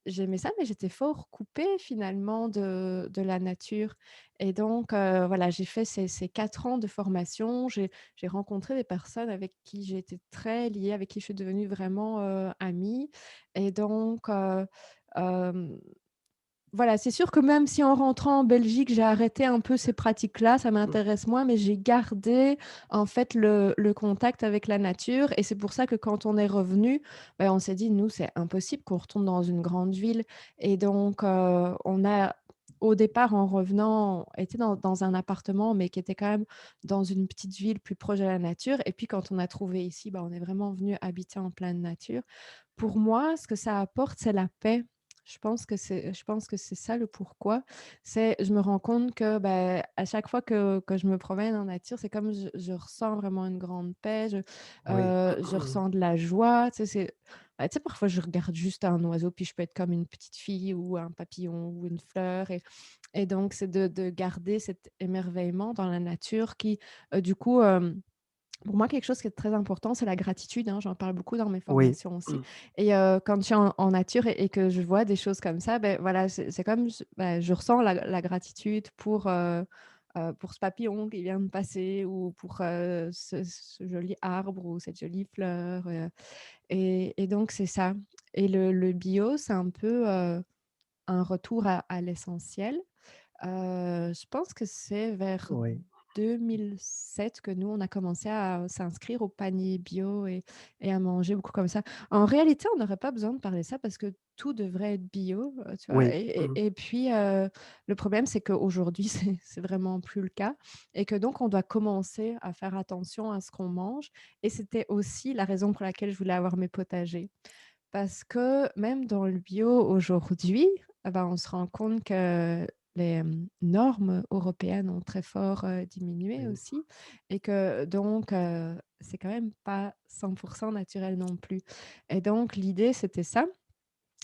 j'aimais ça mais j'étais fort coupée finalement de la nature et donc voilà, j'ai fait ces 4 ans de formation. J'ai rencontré des personnes avec qui j'ai été très liée, avec qui je suis devenue vraiment, amie et donc hem, voilà, c'est sûr que même si en rentrant en Belgique, j'ai arrêté un peu ces pratiques-là, ça m'intéresse moins, mais j'ai gardé en fait le contact avec la nature et c'est pour ça que quand on est revenu, on s'est dit: «Nous, c'est impossible qu'on retourne dans une grande ville» et donc on a au départ, en revenant, été dans un appartement, mais qui était quand même dans une petite ville plus proche de la nature et puis quand on a trouvé ici, on est vraiment venu habiter en pleine nature. Pour moi, ce que ça apporte, c'est la paix. Je pense que c'est ça le pourquoi. C'est je me rends compte que, à chaque fois que je me promène en nature, c'est comme je ressens vraiment une grande paix, Oui. je ressens de la joie, tu sais, tu sais, parfois je regarde juste un oiseau, puis je peux être comme une petite fille ou un papillon ou une fleur et donc c'est de garder cet émerveillement dans la nature qui, du coup, pour moi, quelque chose qui est très important, c'est la gratitude, hein, j'en parle beaucoup dans mes Oui. formations aussi et quand je suis en nature et que je vois des choses comme ça, voilà, c'est comme je ressens la gratitude pour ce papillon qui vient de passer ou pour, ce joli arbre ou cette jolie fleur, et donc c'est ça et le bio, c'est un peu, un retour à l'essentiel. Je pense que c'est vers Oui. 2007 que nous, on a commencé à s'inscrire au panier bio et à manger beaucoup comme ça. En réalité, on n'aurait pas besoin de parler de ça parce que tout devrait être bio, tu vois? Oui. Mmh. Et puis, le problème, c'est qu'aujourd'hui, c'est vraiment plus le cas et que donc on doit commencer à faire attention à ce qu'on mange et c'était aussi la raison pour laquelle je voulais avoir mes potagers. Parce que même dans le bio aujourd'hui, ah bah, on se rend compte que les, normes européennes ont très fort, diminué Oui. aussi et que donc c'est quand même pas 100 naturel non plus et donc l'idée, c'était ça,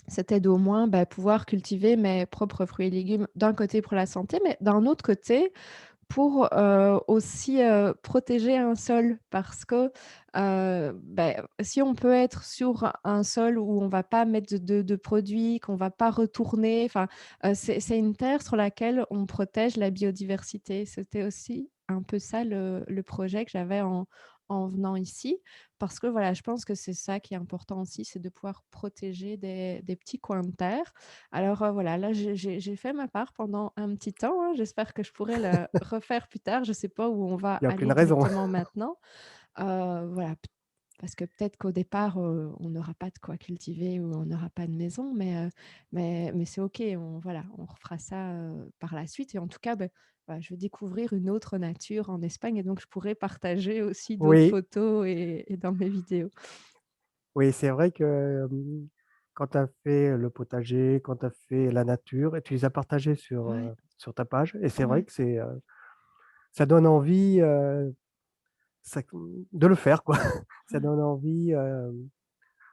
c'était d'au moins, bah, pouvoir cultiver mes propres fruits et légumes, d'un côté pour la santé, mais d'un autre côté, pour, aussi, protéger un sol parce que, si on peut être sur un sol où on va pas mettre de produits, qu'on va pas retourner, enfin, c'est une terre sur laquelle on protège la biodiversité. C'était aussi un peu ça le projet que j'avais en venant ici parce que voilà, je pense que c'est ça qui est important aussi, c'est de pouvoir protéger des petits coins de terre alors, voilà, là, j'ai fait ma part pendant un petit temps, hein. J'espère que je pourrai le refaire plus tard. Je ne sais pas où on va Il y a aller aucune raison. exactement maintenant. Voilà, parce que peut-être qu'au départ, on n'aura pas de quoi cultiver ou on n'aura pas de maison, mais c'est OK, on refera ça, par la suite et en tout cas, bah, je vais découvrir une autre nature en Espagne et donc je pourrai partager aussi d'autres Oui, photos et dans mes vidéos. oui, c'est vrai que, quand tu as fait le potager, quand tu as fait la nature et tu les as partagés Ouais, sur ta page et c'est vrai ouais, que ça donne envie, de le faire, quoi. Ça ouais, donne envie,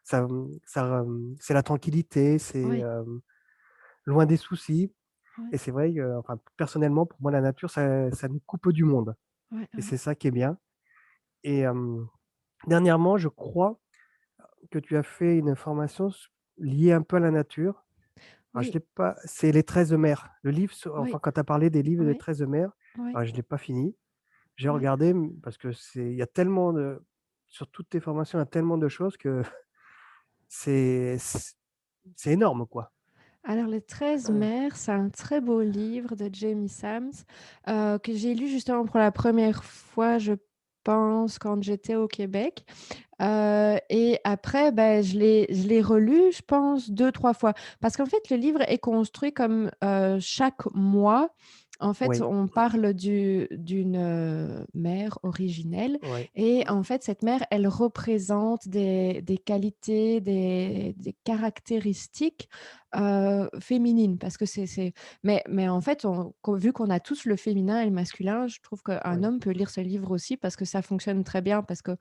c'est la tranquillité, ouais, loin des soucis ouais, et c'est vrai que, enfin, personnellement, pour moi, la nature, ça nous coupe du monde ouais, et ouais. c'est ça qui est bien et dernièrement, je crois que tu as fait une formation liée un peu à la nature. Alors je Oui, l'ai pas, c'est Les 13 mers, le livre oui, enfin, quand tu as parlé des livres des oui, 13 mers, oui, alors je l'ai pas fini. J'ai oui. regardé, parce que il y a tellement sur toutes tes formations, il y a tellement de choses que c'est c c'est énorme, quoi. Alors Les 13 mers, c'est un très beau livre de Jamie Sams, que j'ai lu justement pour la première fois, je pense, quand j'étais au Québec. Et après, je l'ai relu, je pense 2 3 fois. Parce qu'en fait, le livre est construit comme, chaque mois, en fait, Oui, on parle d'une, mère originelle oui, et en fait, cette mère, elle représente des qualités, des caractéristiques, féminines parce que mais en fait, vu qu'on a tous le féminin et le masculin, je trouve qu'un oui, homme peut lire ce livre aussi parce que ça fonctionne très bien parce que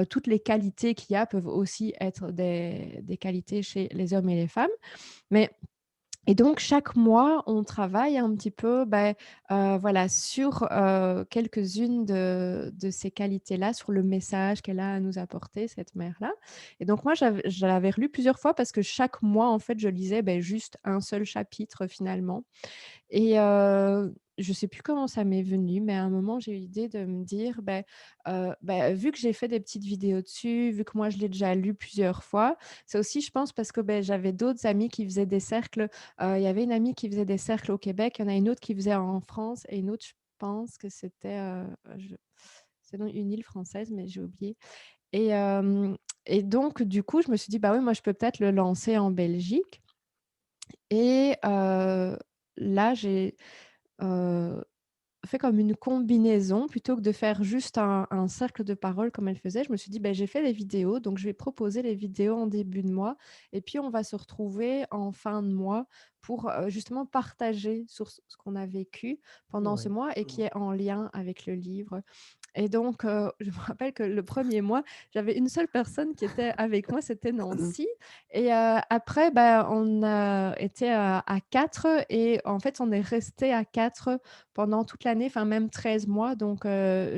toutes les qualités qu'il y a peuvent aussi être des qualités chez les hommes et les femmes. Mais et donc chaque mois, on travaille un petit peu, voilà, sur, quelques-unes de ces qualités-là, sur le message qu'elle a à nous apporter, cette mère-là. Et donc moi, je l'avais relu plusieurs fois parce que chaque mois, en fait, je lisais, juste un seul chapitre finalement. Et je sais plus comment ça m'est venu, mais à un moment, j'ai eu l'idée de me dire, vu que j'ai fait des petites vidéos dessus, vu que moi je l'ai déjà lu plusieurs fois, c'est aussi, je pense, parce que, j'avais d'autres amis qui faisaient des cercles. Il y avait une amie qui faisait des cercles au Québec, il y en a une autre qui faisait en France et une autre, je pense que c'était, je c'est dans une île française, mais j'ai oublié. Et donc du coup, je me suis dit: «Bah oui, moi je peux peut-être le lancer en Belgique» et là, j'ai, heu fait comme une combinaison plutôt que de faire juste un cercle de parole comme elle faisait. Je me suis dit: «J'ai fait les vidéos, donc je vais proposer les vidéos en début de mois et puis on va se retrouver en fin de mois pour, justement partager sur ce qu'on a vécu pendant ce oui. mois et qui est en lien avec le livre». Et donc, je me rappelle que le premier mois, j'avais une seule personne qui était avec moi, c'était Nancy et après, on a été à 4 et en fait, on est resté à 4 pendant toute l'année, enfin même 13 mois, donc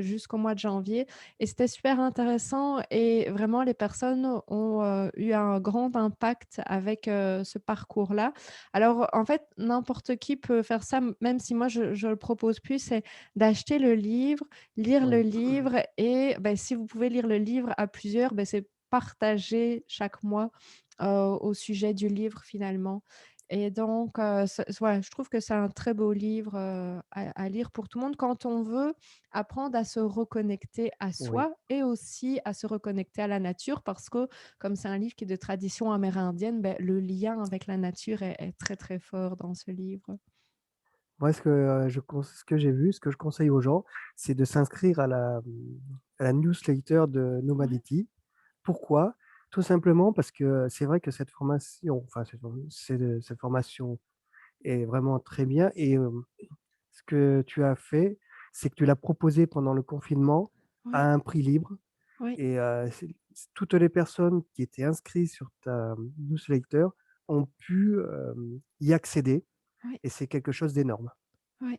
jusqu'au mois de janvier et c'était super intéressant et vraiment les personnes ont, eu un grand impact avec, ce parcours-là. Alors en fait, n'importe qui peut faire ça, même si moi je le propose plus, c'est d'acheter le livre, lire le Oui, livre et si vous pouvez lire le livre à plusieurs, c'est partager chaque mois, au sujet du livre finalement Et donc, ouais, je trouve que c'est un très beau livre, à lire pour tout le monde quand on veut apprendre à se reconnecter à Oui. soi et aussi à se reconnecter à la nature parce que comme c'est un livre qui est de tradition amérindienne, beh, le lien avec la nature est très, très fort dans ce livre. Moi, ce que j'ai vu, ce que je conseille aux gens, c'est de s'inscrire à la newsletter de Ouais, Nomadity. Pourquoi? Tout simplement parce que c'est vrai que cette formation, enfin cette formation est vraiment très bien et ce que tu as fait, c'est que tu l'as proposé pendant le confinement ouais, à un prix libre ouais, et toutes les personnes qui étaient inscrites sur ta newsletter ont pu, y accéder ouais, et c'est quelque chose d'énorme. ouais.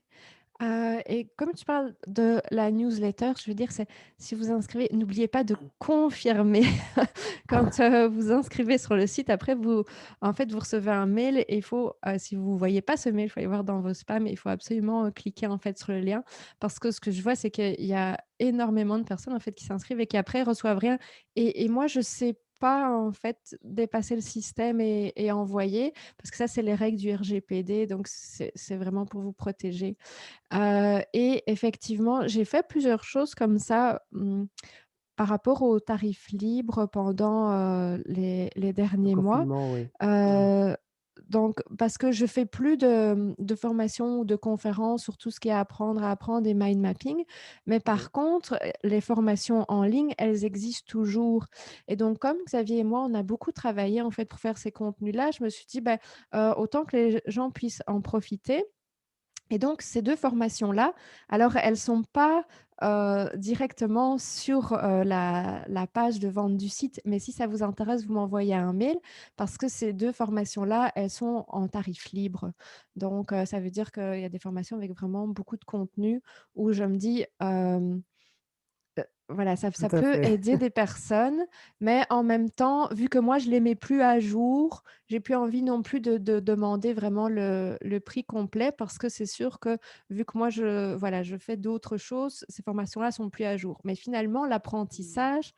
Et comme tu parles de la newsletter, je veux dire, c'est si vous inscrivez, n'oubliez pas de confirmer quand, vous inscrivez sur le site. Après vous en fait, vous recevez un mail et il faut, si vous ne voyez pas ce mail, il faut aller voir dans vos spams et il faut absolument, cliquer, en fait, sur le lien. Parce que ce que je vois, c'est qu'il y a énormément de personnes, en fait, qui s'inscrivent et qui après reçoivent rien et moi, je sais pas, en fait, dépasser le système et envoyer parce que ça, c'est les règles du RGPD donc c'est vraiment pour vous protéger. Et effectivement, j'ai fait plusieurs choses comme ça, par rapport aux tarifs libres pendant, les Le derniers mois. confinement, oui. Mmh. Heu, donc parce que je fais plus de formations ou de conférences sur tout ce qui est apprendre à apprendre et mind mapping. Mais Oui, par contre, les formations en ligne, elles existent toujours et donc comme Xavier et moi, on a beaucoup travaillé en fait pour faire ces contenus-là, je me suis dit: «Bah, autant que les gens puissent en profiter». Et donc ces 2 formations-là, alors elles sont pas, directement sur, la page de vente du site, mais si ça vous intéresse, vous m'envoyez un mail parce que ces 2 formations-là, elles sont en tarif libre. Donc, ça veut dire qu'il y a des formations avec vraiment beaucoup de contenu où je me dis, voilà, ça tout à peut fait. aider des personnes, mais en même temps, vu que moi je les mets plus à jour, j'ai plus envie non plus de demander vraiment le prix complet parce que c'est sûr que vu que moi je fais d'autres choses, ces formations-là sont plus à jour. Mais finalement l'apprentissage,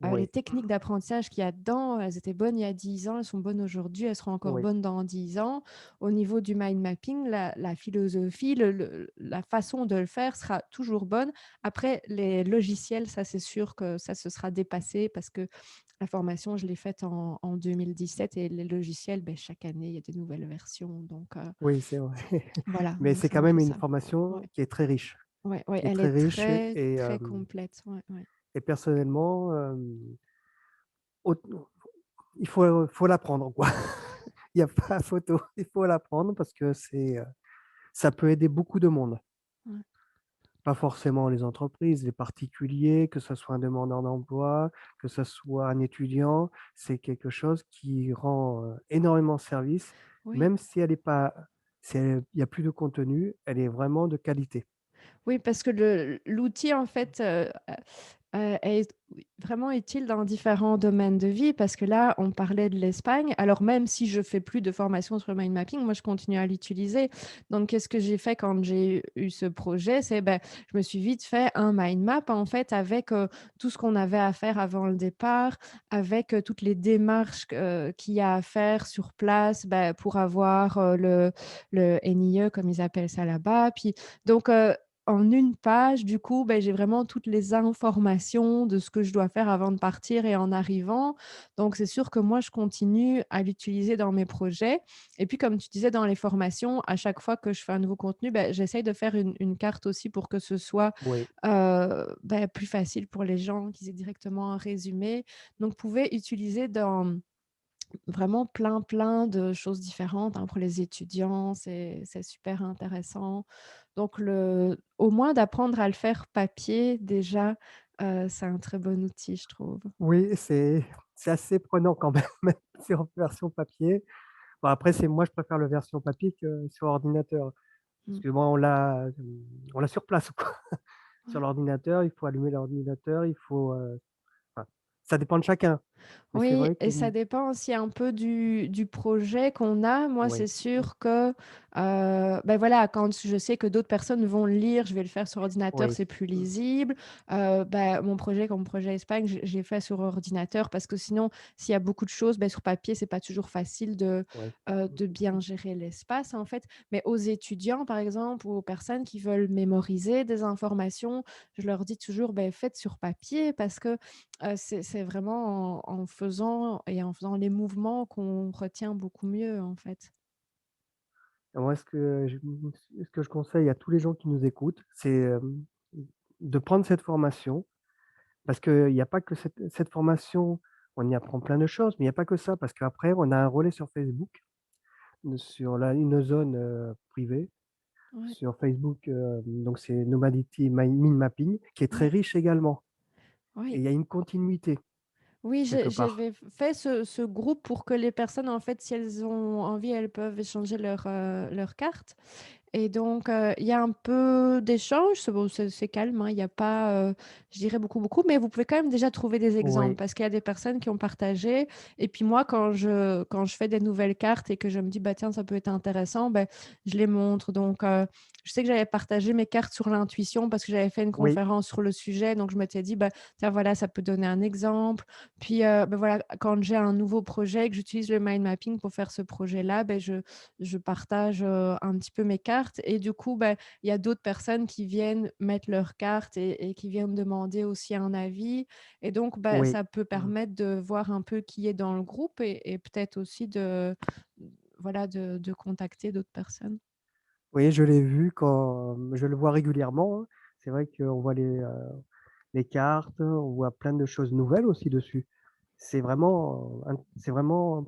les Oui, techniques d'apprentissage qu'il y a dedans, elles étaient bonnes il y a 10 ans, elles sont bonnes aujourd'hui, elles seront encore oui, bonnes dans 10 ans. Au niveau du mind mapping, la philosophie, la façon de le faire sera toujours bonne. Après, les logiciels, ça, c'est sûr que ça se sera dépassé parce que la formation, je l'ai faite en 2017 et les logiciels, beh, chaque année, il y a des nouvelles versions. Donc, oui, c'est vrai. voilà, Mais donc c'est c'est quand un même peu une ça. Ouais, formation qui est très riche, ouais, ouais, qui est elle très est riche très, très complète. Ouais, ouais. et personnellement, aut il faut l'apprendre, quoi. Il y a pas photo, il faut l'apprendre parce que ça peut aider beaucoup de monde. Ouais. Pas forcément les entreprises, les particuliers, que ce soit un demandeur d'emploi, que ce soit un étudiant, c'est quelque chose qui rend, énormément service, Oui. même si elle est pas si elle il y a plus de contenu, elle est vraiment de qualité. Oui, parce que l'outil, en fait, est oui, vraiment utile dans différents domaines de vie. Parce que là, on parlait de l'Espagne. Alors même si je fais plus de formation sur le mind mapping, moi, je continue à l'utiliser. Donc qu'est-ce que j'ai fait quand j'ai eu ce projet? C'est, ben, je me suis vite fait un mind map, en fait, avec, tout ce qu'on avait à faire avant le départ, avec, toutes les démarches qu'il y a à faire sur place, bah, pour avoir, le NIE comme ils appellent ça là-bas. Puis donc en une page, du coup, beh, j'ai vraiment toutes les informations de ce que je dois faire avant de partir et en arrivant. Donc c'est sûr que moi, je continue à l'utiliser dans mes projets et puis comme tu disais dans les formations, à chaque fois que je fais un nouveau contenu, beh, j'essaye de faire une carte aussi pour que ce soit, Oui, bah, plus facile pour les gens, qu'ils aient directement un résumé. Donc vous pouvez utiliser dans vraiment plein, plein de choses différentes, hein, pour les étudiants, c'est super intéressant. Donc au moins d'apprendre à le faire papier déjà, c'est un très bon outil, je trouve. oui, c'est assez prenant quand même, même sur version papier. Bon après je préfère la version papier que sur ordinateur, parce Mmh. que moi on l'a sur place, quoi. Sur Ouais. l'ordinateur, il faut allumer l'ordinateur, il faut, enfin, ça dépend de chacun. Mais c'est Oui vrai et que ça dépend aussi un peu du projet qu'on a. Moi, c'est oui, sûr que, voilà, quand je sais que d'autres personnes vont le lire, je vais le faire sur ordinateur, oui, c'est plus lisible. Mon projet comme projet Espagne, j'ai fait sur ordinateur parce que sinon, s'il y a beaucoup de choses, sur papier, c'est pas toujours facile oui. de bien gérer l'espace, en fait. Mais aux étudiants, par exemple, ou aux personnes qui veulent mémoriser des informations, je leur dis toujours: «Faites sur papier» parce que c'est vraiment en faisant les mouvements qu'on retient beaucoup mieux, en fait. Moi, ce que je conseille à tous les gens qui nous écoutent, c'est, de prendre cette formation parce qu'il y a pas que cette formation, on y apprend plein de choses, mais il y a pas que ça parce qu'après on a un relais sur Facebook, sur une zone, privée Ouais, sur Facebook, donc c'est Nomadity Mind Mapping qui est très ouais, riche également et oui. il y a une continuité Oui, quelque part. j'avais fait ce groupe pour que les personnes, en fait, si elles ont envie, elles peuvent échanger leur carte. Et donc, il y a un peu d'échange, c'est bon, c'est calme, hein, il y a pas, je dirais beaucoup, mais vous pouvez quand même déjà trouver des exemples Oui, parce qu'il y a des personnes qui ont partagé et puis moi quand je fais des nouvelles cartes et que je me dis: «Bah, tiens, ça peut être intéressant», je les montre donc je sais que j'avais partagé mes cartes sur l'intuition parce que j'avais fait une oui, conférence sur le sujet donc je m'étais dit: «Bah, tiens, voilà, ça peut donner un exemple». Puis, voilà, quand j'ai un nouveau projet et que j'utilise le mind mapping pour faire ce projet-là, je partage, un petit peu mes cartes et du coup, il y a d'autres personnes qui viennent mettre leurs cartes et qui viennent demander aussi un avis et donc oui. ça peut Mmh. permettre de voir un peu qui est dans le groupe et peut-être aussi de contacter d'autres personnes. Oui, je l'ai vu quand je le vois régulièrement, hein. C'est vrai qu'on voit les cartes, on voit plein de choses nouvelles aussi dessus. C'est vraiment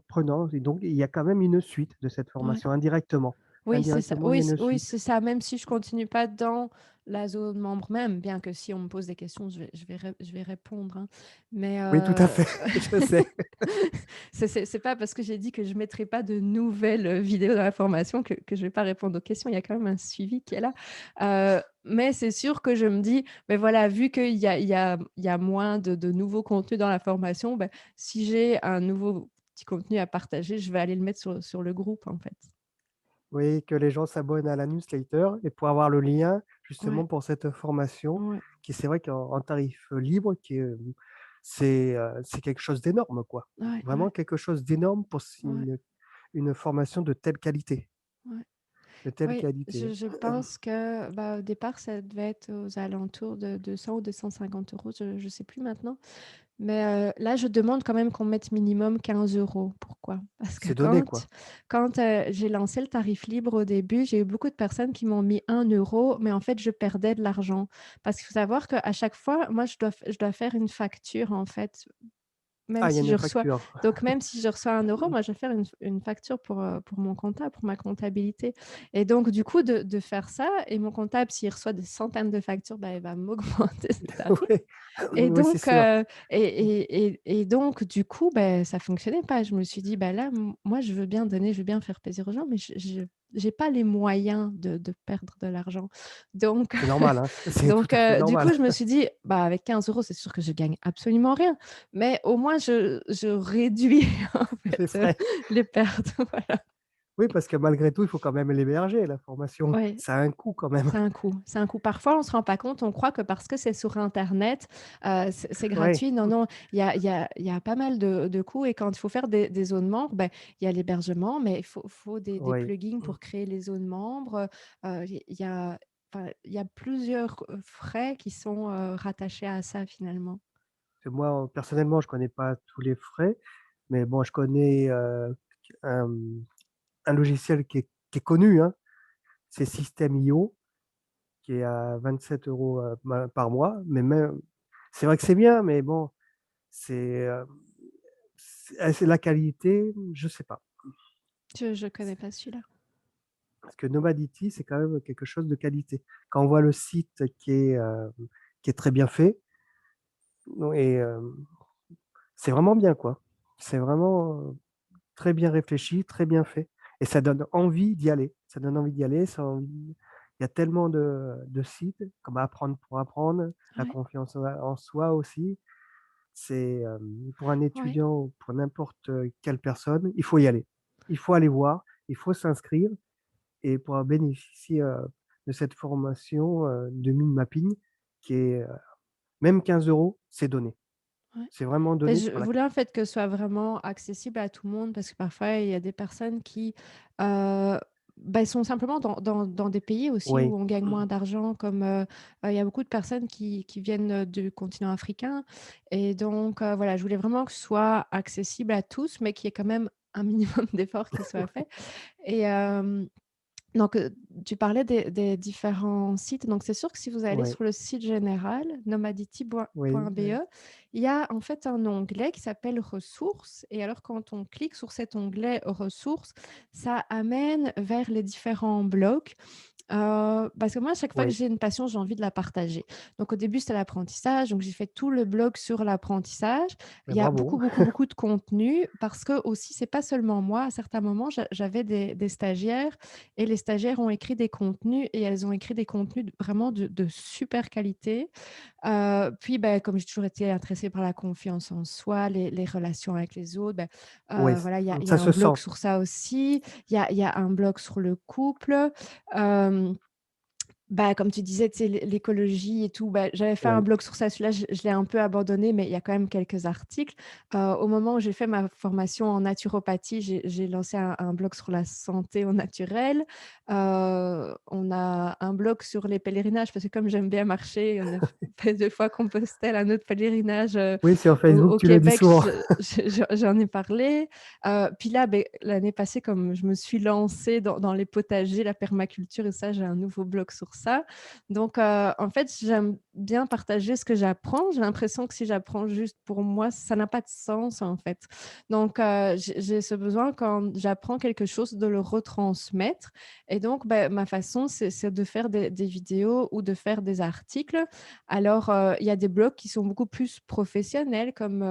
prenant et donc il y a quand même une suite de cette Ouais. formation indirectement. Oui, c'est ça. Indirectement, il y a une Oui, suite. c'est ça, même si je continue pas dans la zone membre même, bien que si on me pose des questions, je vais répondre, hein. Mais, Oui, tout à fait, je sais. c'est pas parce que j'ai dit que je mettrai pas de nouvelles, vidéos dans la formation que je vais pas répondre aux questions. Il y a quand même un suivi qui est là. Mais c'est sûr que je me dis: «Beh, voilà, vu qu'il y a moins de nouveaux contenus dans la formation, si j'ai un nouveau petit contenu à partager, je vais aller le mettre sur le groupe, en fait». Oui, que les gens s'abonnent à la newsletter et pour avoir le lien Ouais, justement pour cette formation ouais, qui c'est vrai qu'en tarif libre qui est, c'est quelque chose d'énorme quoi. ouais, Vraiment ouais, quelque chose d'énorme pour ouais, une formation ouais. de telle Oui, qualité. je pense que, au départ, ça devait être aux alentours de 200 ou 250 €, je sais plus maintenant. Mais, là, je demande quand même qu'on mette minimum 15 €. Pourquoi? Parce que C'est donné quoi. j'ai lancé le tarif libre au début, j'ai eu beaucoup de personnes qui m'ont mis 1 €, mais en fait, je perdais de l'argent. Parce qu'il faut savoir qu'à chaque fois, moi, je dois faire une facture, en fait. Même Ah, il y a si je une reçois facture. même si je reçois 1 €, moi, je vais faire une facture pour mon comptable, pour ma comptabilité et donc du coup, de faire ça et mon comptable, s'il reçoit des centaines de factures, il va m'augmenter le tarif Oui, et oui, c'est donc sûr. donc du coup, ça fonctionnait pas. Je me suis dit: «Bah, là, moi, je veux bien donner, je veux bien faire plaisir aux gens, mais je j'ai pas les moyens de perdre de l'argent». Donc C'est normal, hein, c'est tout donc à fait du normal. coup, je me suis dit: «Bah, avec 15 €, c'est sûr que je gagne absolument rien, mais au moins je réduis en Les fait, frais. les pertes». Voilà. Oui, parce que malgré tout, il faut quand même l'héberger, la formation. Ouais, Ça a un coût quand même. c'est un coût. C'est un coût. Parfois, on se rend pas compte, on croit que parce que c'est sur internet, c'est Oui, gratuit. Non, non, il y a pas mal de coûts et quand il faut faire des zones membres, il y a l'hébergement, mais il faut des oui. plugins pour créer les zones membres, il y a il y a plusieurs, frais qui sont, rattachés à ça finalement. Que moi, personnellement, je connais pas tous les frais, mais bon, je connais, un, un logiciel qui est connu, hein, c'est System.io qui est à 27 € par mois, mais même c'est vrai que c'est bien, mais bon, c'est, c'est la qualité, je sais pas. Je connais pas celui-là. Parce que Nomadity, c'est quand même quelque chose de qualité. Quand on voit le site qui est très bien fait, non et c'est vraiment bien, quoi. C'est vraiment, très bien réfléchi, très bien fait et ça donne envie d'y aller. Ça donne envie d'y aller, ça envie il y a tellement de sites comme Apprendre pour apprendre, la Ouais. confiance en soi aussi. C'est, pour un Ouais, étudiant ou pour n'importe, quelle personne, il faut y aller. Il faut aller voir, il faut s'inscrire et pouvoir bénéficier, de cette formation, de mind mapping qui est, même 15 €, c'est donné. ouais. C'est vraiment Beh, donné je sur la voulais en fait que ce soit vraiment accessible à tout le monde parce que parfois il y a des personnes qui, sont simplement dans des pays aussi oui, où on gagne moins d'argent comme, il y a beaucoup de personnes qui viennent, du continent africain et donc voilà, je voulais vraiment que ce soit accessible à tous, mais qu'il y ait quand même un minimum d'efforts qui soient faits et donc, tu parlais des différents sites. Donc, c'est sûr que si vous allez oui, sur le site général, oui, nomadity.be, il y a en fait un onglet qui s'appelle ressources et alors quand on clique sur cet onglet ressources, ça amène vers les différents blocs. Parce que moi, à chaque fois que oui. j'ai une passion, j'ai envie de la partager. Donc au début, c'était l'apprentissage, donc j'ai fait tout le blog sur l'apprentissage. Beh, Il y a bravo. beaucoup, beaucoup, beaucoup de contenu parce que aussi, c'est pas seulement moi. À certains moments, j'avais des stagiaires et les stagiaires ont écrit des contenus et elles ont écrit des contenus vraiment de super qualité. Puis, bah, comme j'ai toujours été intéressée par la confiance en soi, les relations avec les autres, bah, Oui, voilà, il y ça a un se blog sent. sur ça aussi. Il y a un blog sur le couple. Hem Bah, comme tu disais, tu sais, l'écologie et tout, bah, j'avais fait un Oui, blog sur ça. Celui-là, je l'ai un peu abandonné, mais il y a quand même quelques articles. Au moment où j'ai fait ma formation en naturopathie, j'ai lancé un blog sur la santé au naturel. On a un blog sur les pèlerinages parce que comme j'aime bien marcher, on a fait 2 fois Compostelle, un autre pèlerinage, oui, sur Facebook, au tu le dis Québec, souvent. j'en ai parlé. Puis là, beh, l'année passée, comme je me suis lancée dans les potagers, la permaculture et ça, j'ai un nouveau blog sur ça. Donc, en fait, j'aime bien partager ce que j'apprends. J'ai l'impression que si j'apprends juste pour moi, ça n'a pas de sens, en fait. Donc, j'ai ce besoin quand j'apprends quelque chose de le retransmettre et donc, bah, ma façon, c'est de faire des vidéos ou de faire des articles. Alors, il y a des blogs qui sont beaucoup plus professionnels comme,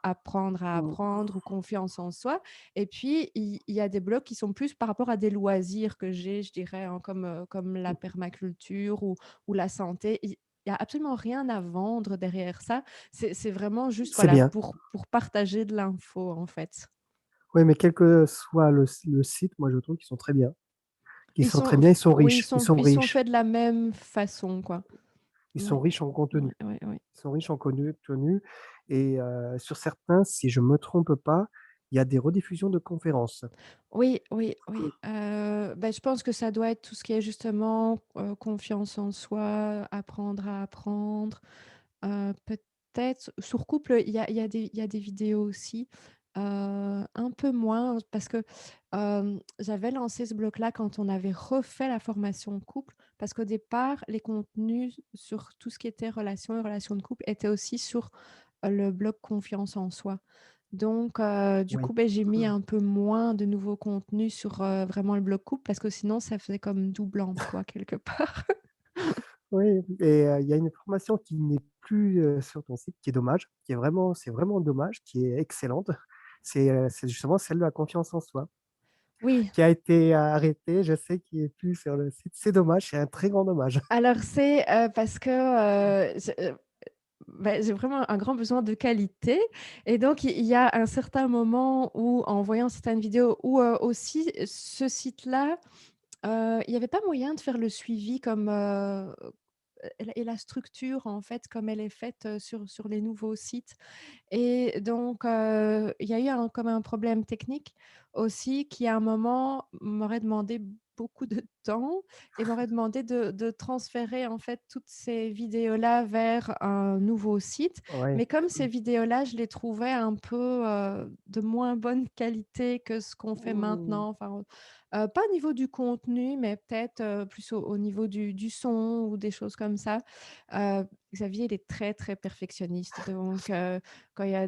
Apprendre à Mmh, apprendre ou Confiance en soi et puis il y a des blogs qui sont plus par rapport à des loisirs que j'ai, je dirais, hein, comme la permaculture ou la santé. Il y a absolument rien à vendre derrière ça. C'est vraiment juste, c'est voilà, bien. pour partager de l'info, en fait. Oui, mais quel que soit le site, moi je trouve qu'ils sont très bien. Ils Ils sont très sont bien, ils f sont Oui, riches, ils sont ils sont riches. faits de la même façon, quoi. Ils sont Ouais, riches en contenu. ouais, ouais, ouais. Ils sont riches en contenu et sur certains, si je me trompe pas, il y a des rediffusions de conférences. Oui, oui, oui, je pense que ça doit être tout ce qui est justement, confiance en soi, apprendre à apprendre, peut-être sur couple, il y a des vidéos aussi, un peu moins parce que, j'avais lancé ce bloc-là quand on avait refait la formation couple, parce qu'au départ, les contenus sur tout ce qui était relations et relations de couple étaient aussi sur, le bloc confiance en soi. Donc, du Oui. coup, beh, j'ai mis un peu moins de nouveaux contenus sur, vraiment le bloc couple parce que sinon ça faisait comme double emploi quelque part. Oui et il y a une formation qui n'est plus, sur ton site, qui est dommage, qui est vraiment c'est vraiment dommage, qui est excellente. C'est justement celle de la confiance en soi, Oui, qui a été arrêtée, je sais, qui est plus sur le site. C'est dommage, c'est un très grand dommage. alors c'est, parce que, j'ai vraiment un grand besoin de qualité et donc il y a un certain moment où en voyant certaines vidéos ou, aussi ce site-là, il y avait pas moyen de faire le suivi comme, et la structure en fait comme elle est faite, sur les nouveaux sites. Et donc, il y a eu comme un problème technique aussi qui, à un moment, m'aurait demandé beaucoup de temps et m'aurait demandé de transférer, en fait, toutes ces vidéos-là vers un nouveau site. Ouais. Mais comme ces vidéos-là, je les trouvais un peu, de moins bonne qualité que ce qu'on fait Mmh. maintenant. Enfin, pas au niveau du contenu, mais peut-être, plus au niveau du son ou des choses comme ça. Xavier, il est très, très perfectionniste donc quand il y a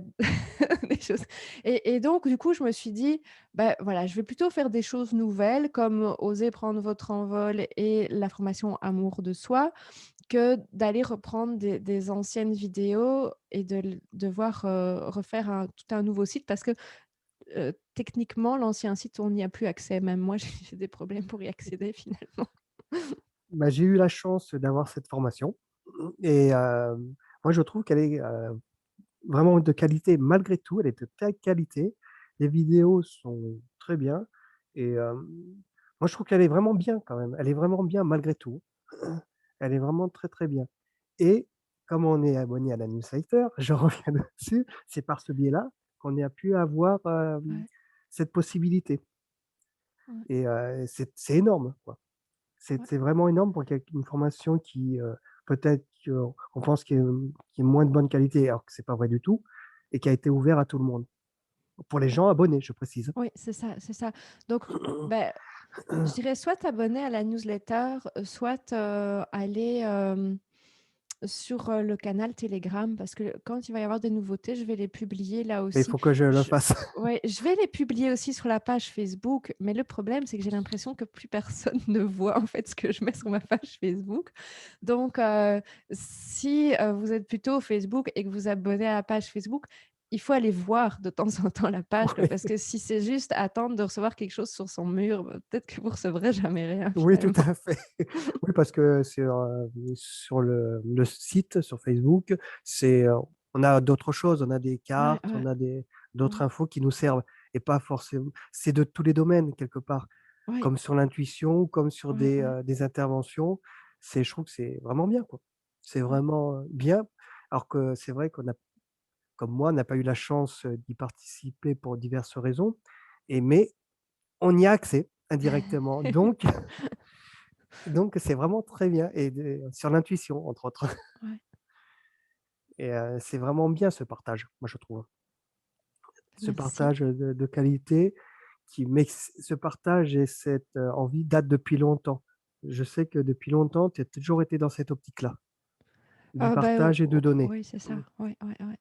des choses et donc du coup, je me suis dit: «Bah, voilà, je vais plutôt faire des choses nouvelles comme Oser prendre votre envol et la formation Amour de soi, que d'aller reprendre des anciennes vidéos et de devoir, refaire tout un nouveau site» parce que, techniquement, l'ancien site, on n'y a plus accès. Même moi, j'ai des problèmes pour y accéder finalement. Bah, j'ai eu la chance d'avoir cette formation et moi je trouve qu'elle est, vraiment de qualité malgré tout, elle est de telle qualité. Les vidéos sont très bien et moi je trouve qu'elle est vraiment bien quand même. Elle est vraiment bien malgré tout. Elle est vraiment très, très bien et comme on est abonné à la newsletter, je reviens dessus, c'est par ce biais-là qu'on a pu avoir, Ouais, cette possibilité ouais, et c'est énorme, quoi. ouais. C'est vraiment énorme pour une formation qui, peut-être qu'on pense qui est moins de bonne qualité alors que c'est pas vrai du tout et qui a été ouvert à tout le monde. Pour les gens abonnés, je précise. Oui, c'est ça, c'est ça. Donc, ben, je dirais soit t'abonner à la newsletter, soit, aller, sur, le canal Telegram parce que quand il va y avoir des nouveautés, je vais les publier là Mais il aussi. faut que je le Je fasse. Ouais, je vais les publier aussi sur la page Facebook, mais le problème, c'est que j'ai l'impression que plus personne ne voit, en fait, ce que je mets sur ma page Facebook. Donc, si, vous êtes plutôt Facebook et que vous abonnez à la page Facebook, il faut aller voir de temps en temps la page, quoi, Oui, parce que si c'est juste attendre de recevoir quelque chose sur son mur, bah, peut-être que vous recevrez jamais rien oui, tout finalement. à fait. Oui, parce que sur le site, sur Facebook, on a d'autres choses, on a des Ouais, cartes, ouais, on a d'autres ouais, infos qui nous servent et pas forcément c'est de tous les domaines quelque part, ouais, comme sur l'intuition, comme sur ouais, ouais, des interventions. Je trouve que c'est vraiment bien, quoi. C'est ouais, vraiment, bien, alors que c'est vrai qu'on a comme moi, on n'a pas eu la chance, d'y participer pour diverses raisons mais on y a accès indirectement donc c'est vraiment très bien et sur l'intuition entre autres ouais. et c'est vraiment bien ce partage, moi je trouve. Ce Merci. partage, de qualité ce partage et cette, envie date depuis longtemps. Je sais que depuis longtemps, tu as toujours été dans cette optique-là, du Bah, partage et de donner. oui, c'est ça. Mmh Ouais, ouais, ouais.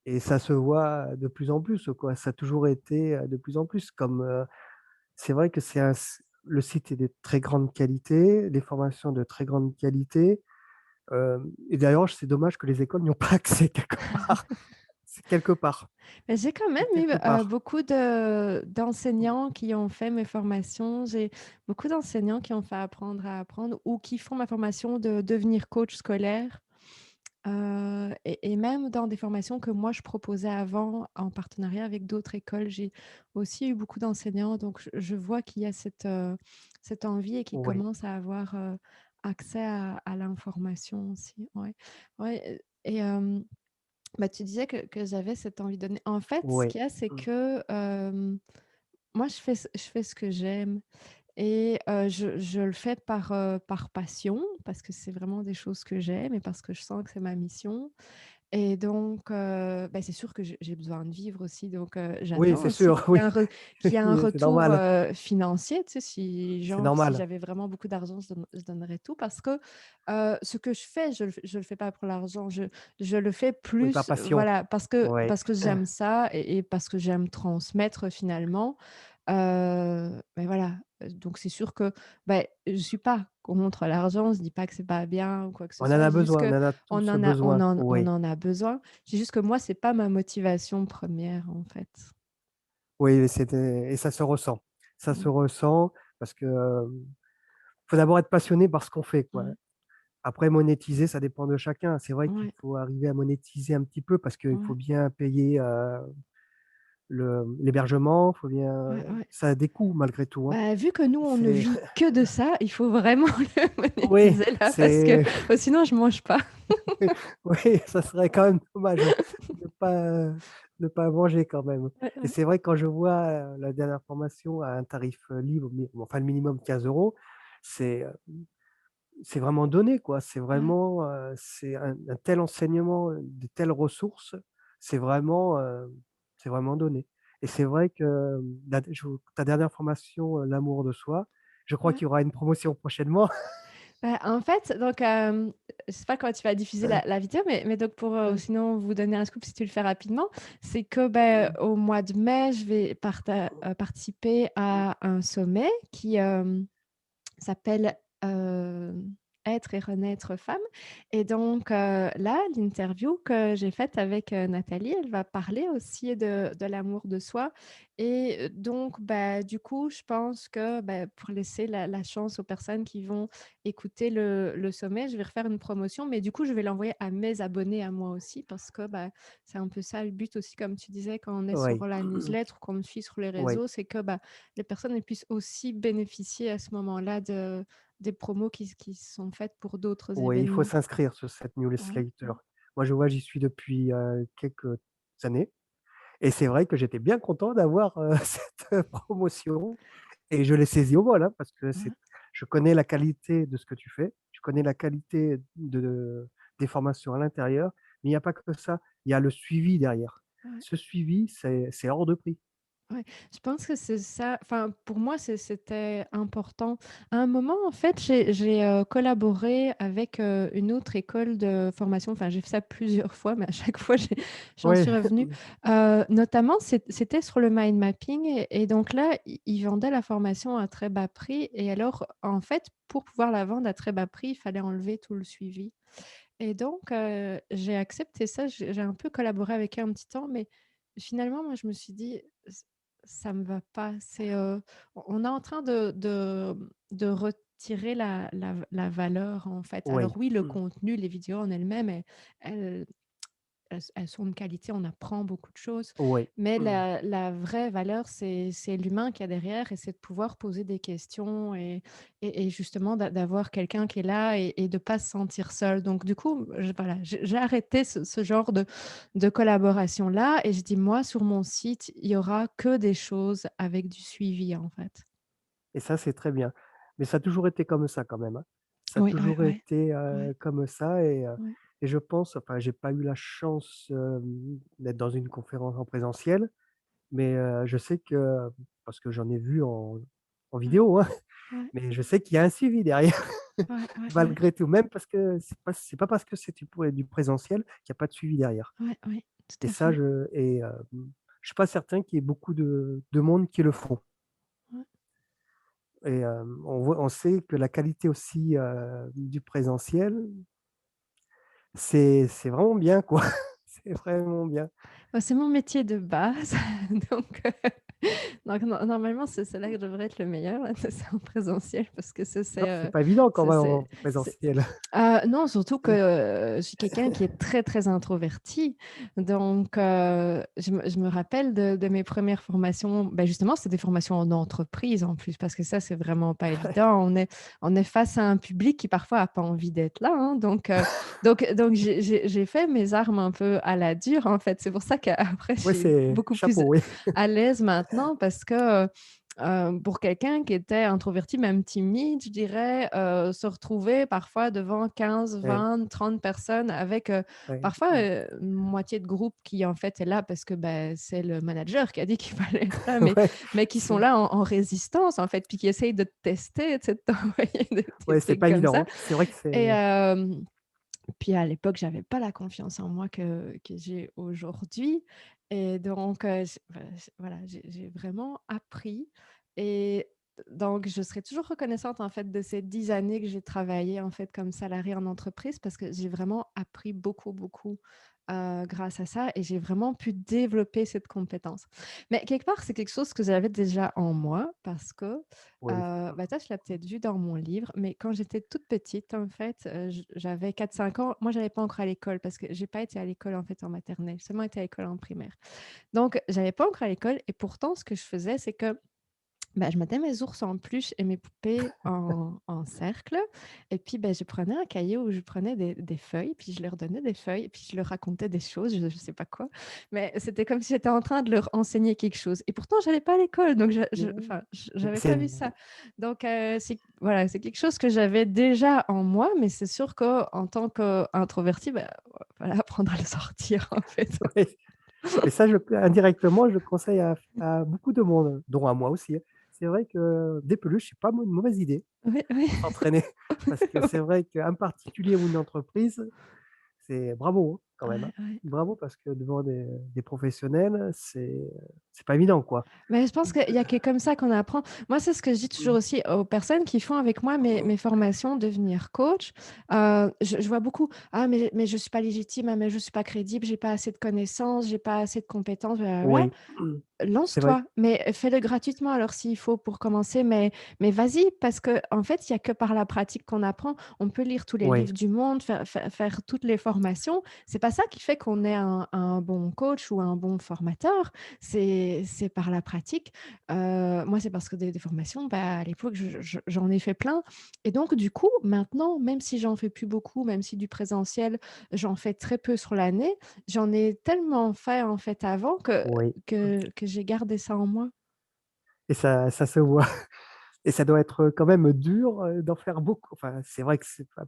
et ça se voit de plus en plus, quoi. Ça a toujours été, de plus en plus comme, c'est vrai que c'est un s le site est de très grande qualité, les formations de très grande qualité, et d'ailleurs, c'est dommage que les écoles n'y ont pas accès quelque part. C'est quelque part, Mais j'ai quand même c'est eu, quelque part. beaucoup d'enseignants qui ont fait mes formations. J'ai beaucoup d'enseignants qui ont fait apprendre à apprendre ou qui font ma formation de devenir coach scolaire, et même dans des formations que moi je proposais avant en partenariat avec d'autres écoles. J'ai aussi eu beaucoup d'enseignants, donc je vois qu'il y a cette envie et qu'ils Oui, commencent à avoir, accès à l'information aussi. Ouais. Ouais, et bah, tu disais que j'avais cette envie de donner. En fait, ce oui. qu'il y a, c'est Mmh. que, moi, je fais ce que j'aime et je le fais par passion, parce que c'est vraiment des choses que j'aime et parce que je sens que c'est ma mission et donc bah, c'est sûr que j'ai besoin de vivre aussi, donc Oui, j'attends c'est aussi sûr, oui. qu'il y ait un C'est retour, normal, financier. Tu sais, c'est si normal. j'avais vraiment beaucoup d'argent, je donnerais tout parce que, ce que je fais, je le fais pas pour l'argent. Je le fais Oui, par plus, passion. voilà, Oui. parce que j'aime ça et parce que j'aime transmettre finalement. Mais voilà, donc c'est sûr que, beh, je suis pas contre l'argent, je dis pas que c'est pas bien ou quoi que ce On en soit. a Je dis juste besoin, on que en a on tous en a on besoin. en on Oui. en a besoin. C'est juste que moi, c'est pas ma motivation première en fait. Oui, et ça se ressent. Ça se Mmh. ressent parce que, faut d'abord être passionné par ce qu'on fait, quoi. Ouais, Après monétiser, ça dépend de chacun. C'est vrai qu'il ouais, faut arriver à monétiser un petit peu parce qu'il faut ouais, bien payer, l'hébergement, faut ouais, bien ouais. ça a des coûts malgré tout, hein. Bah, vu que nous, on ne C'est vit que de ça, il faut vraiment le oui, monétiser là parce que, c'est sinon je mange pas. oui, ça serait quand même dommage, de pas, de pas manger quand même Ouais, et ouais, c'est vrai quand je vois, la dernière formation à un tarif, libre, mais enfin le minimum 15 €, c'est, c'est vraiment donné quoi. C'est ouais, vraiment, c'est un tel enseignement, de telles ressources, c'est vraiment, c'est vraiment donné et c'est vrai que, ta dernière formation, l'amour de soi, je crois ouais. qu'il y aura une promotion prochainement. Bah, en fait, donc, je sais pas quand tu vas diffuser la vidéo, mais donc pour, sinon vous donner un scoop si tu le fais rapidement, c'est que, beh, au mois de mai, je vais participer à un sommet qui, s'appelle, être et renaître femme. Et donc, là, l'interview que j'ai faite avec, Nathalie, elle va parler aussi de l'amour de soi. Et donc, bah, du coup, je pense que, bah, pour laisser la chance aux personnes qui vont écouter le sommet, je vais refaire une promotion, mais du coup, je vais l'envoyer à mes abonnés à moi aussi parce que, bah, c'est un peu ça le but aussi, comme tu disais, quand on est sur Oui, la newsletter ou qu'on me suit sur les oui, réseaux, c'est que, bah, les personnes, elles puissent aussi bénéficier à ce moment-là des promos qui sont faites pour d'autres oui, il faut événements. s'inscrire sur cette Ouais, newsletter. ouais. Moi, je vois, j'y suis depuis, quelques années et c'est vrai que j'étais bien content d'avoir, cette, promotion et je l'ai saisie au vol, hein, parce que Ouais, je connais la qualité de ce que tu fais, je connais la qualité des formations à l'intérieur, mais il y a pas que ça, il y a le suivi derrière. ouais. Ce suivi, c'est hors de prix. Ouais, je pense que c'est ça, enfin, pour moi, c'était important. À un moment, en fait, j'ai collaboré avec, une autre école de formation, enfin, j'ai fait ça plusieurs fois, mais à chaque fois, j'en Ouais, suis revenue. Notamment, c'était sur le mind mapping et donc là, ils vendaient la formation à très bas prix et alors, en fait, pour pouvoir la vendre à très bas prix, il fallait enlever tout le suivi et donc j'ai accepté ça, j'ai un peu collaboré avec eux un petit temps, mais finalement, moi, je me suis dit: Ça me va pas». On est en train de retirer la valeur, en fait. oui, Alors oui, le contenu, les vidéos en elles-mêmes, elles elles sont de qualité, on apprend beaucoup de choses, oui. mais la vraie valeur, c'est l'humain qu'il y a derrière et c'est de pouvoir poser des questions et justement d'avoir quelqu'un qui est là et de pas se sentir seul. Donc du coup, voilà, j'ai arrêté ce genre de collaboration-là et je dis: «Moi, sur mon site, il y aura que des choses avec du suivi, en fait». Et ça, c'est très bien. Mais ça a toujours été comme ça quand même, hein. Ça a Oui, ouais, toujours ouais, été, ouais, comme ça ouais, et je pense enfin, j'ai pas eu la chance, d'être dans une conférence en présentiel, mais je sais que parce que j'en ai vu en ouais, vidéo, hein, ouais, mais je sais qu'il y a un suivi derrière ouais, ouais, ouais, malgré tout, même parce que c'est pas parce que c'est du présentiel qu'il y a pas de suivi derrière ouais, ouais, et tout à ça fait. je suis pas certain qu'il y ait beaucoup de monde qui le font. Ouais. Et on sait que la qualité aussi, du présentiel, c'est vraiment bien, quoi. C'est vraiment bien. Bah, c'est mon métier de base, donc donc normalement, c'est là que je devrais être le meilleur, là, c'est en présentiel parce que ça, Non, c'est pas évident quand ça même c'est en c'est présentiel. non, surtout que, je suis quelqu'un qui est très, très introverti, donc je me rappelle de mes premières formations, bah, justement, c'était des formations en entreprise en plus parce que ça, c'est vraiment pas évident. On est face à un public qui parfois a pas envie d'être là, hein, donc j'ai fait mes armes un peu à la dure, en fait. C'est pour ça qu'après je Ouais, suis c'est beaucoup plus chapeau, oui. à l'aise maintenant parce que, pour quelqu'un qui était introverti, même timide, je dirais, se retrouver parfois devant 15, Ouais, 20, 30 personnes avec, ouais, parfois, une moitié de groupe qui, en fait, est là parce que, bah, c'est le manager qui a dit qu'il fallait être là, mais ouais, mais qui sont c'est là en résistance, en fait, puis qui essayent de te tester, tu sais, de t'envoyer des petits ouais, c'est trucs pas comme évident, ça hein. C'est vrai que et c'est puis à l'époque, j'avais pas la confiance en moi que j'ai aujourd'hui et donc voilà, j'ai vraiment appris et donc je serai toujours reconnaissante, en fait, de ces 10 années que j'ai travaillé, en fait, comme salariée en entreprise parce que j'ai vraiment appris beaucoup, beaucoup, grâce à ça et j'ai vraiment pu développer cette compétence. Mais quelque part, c'est quelque chose que j'avais déjà en moi parce que, oui, bah, ça, tu l'as peut-être vu dans mon livre, mais quand j'étais toute petite, en fait, j'avais 4-5 ans. Moi, j'allais pas encore à l'école parce que j'ai pas été à l'école, en fait, en maternelle. J'ai seulement été à l'école en primaire. Donc j'allais pas encore à l'école et pourtant, ce que je faisais, c'est que bah, je mettais mes ours en peluche et mes poupées en cercle et puis, bah, je prenais un cahier où je prenais des feuilles, puis je leur donnais des feuilles et puis je leur racontais des choses, je sais pas quoi, mais c'était comme si j'étais en train de leur enseigner quelque chose et pourtant j'allais pas à l'école donc mmh, enfin, mais j'avais c'est pas vu ça. Donc c'est voilà, c'est quelque chose que j'avais déjà en moi, mais c'est sûr qu'en tant qu'introvertie, bah, voilà, apprendre à le sortir en fait. ouais, mais ça, indirectement, je le conseille à beaucoup de monde, dont à moi aussi, hein. C'est vrai que des peluches, c'est pas une mauvaise idée Oui, oui. pour s'entraîner parce que c'est vrai qu'un particulier ou une entreprise, c'est bravo, hein. quand même, Ouais, hein. ouais. Bravo parce que devant des professionnels, c'est pas évident, quoi. Mais je pense qu'il y a que comme ça qu'on apprend. Moi, c'est ce que je dis toujours Mmh. aussi aux personnes qui font avec moi mes formations, devenir coach. Je vois beaucoup: «Ah mais je suis pas légitime, ah mais je suis pas crédible, j'ai pas assez de connaissances, j'ai pas assez de compétences, blablabla». Oui, c'est vrai. Lance-toi, mais fais-le gratuitement alors s'il faut pour commencer, mais vas-y parce que en fait, il y a que par la pratique qu'on apprend. On peut lire tous les Oui, livres du monde, faire toutes les formations. C'est pas ça qui fait qu'on est un bon coach ou un bon formateur, c'est par la pratique. Moi, c'est parce que des formations, bah, à l'époque, j'en ai fait plein et donc du coup, maintenant, même si j'en fais plus beaucoup, même si du présentiel, j'en fais très peu sur l'année, j'en ai tellement fait, en fait, avant que oui que j'ai gardé ça en moi. et ça se voit et ça doit être, quand même dur, d'en faire beaucoup. Enfin, c'est vrai que c'est pas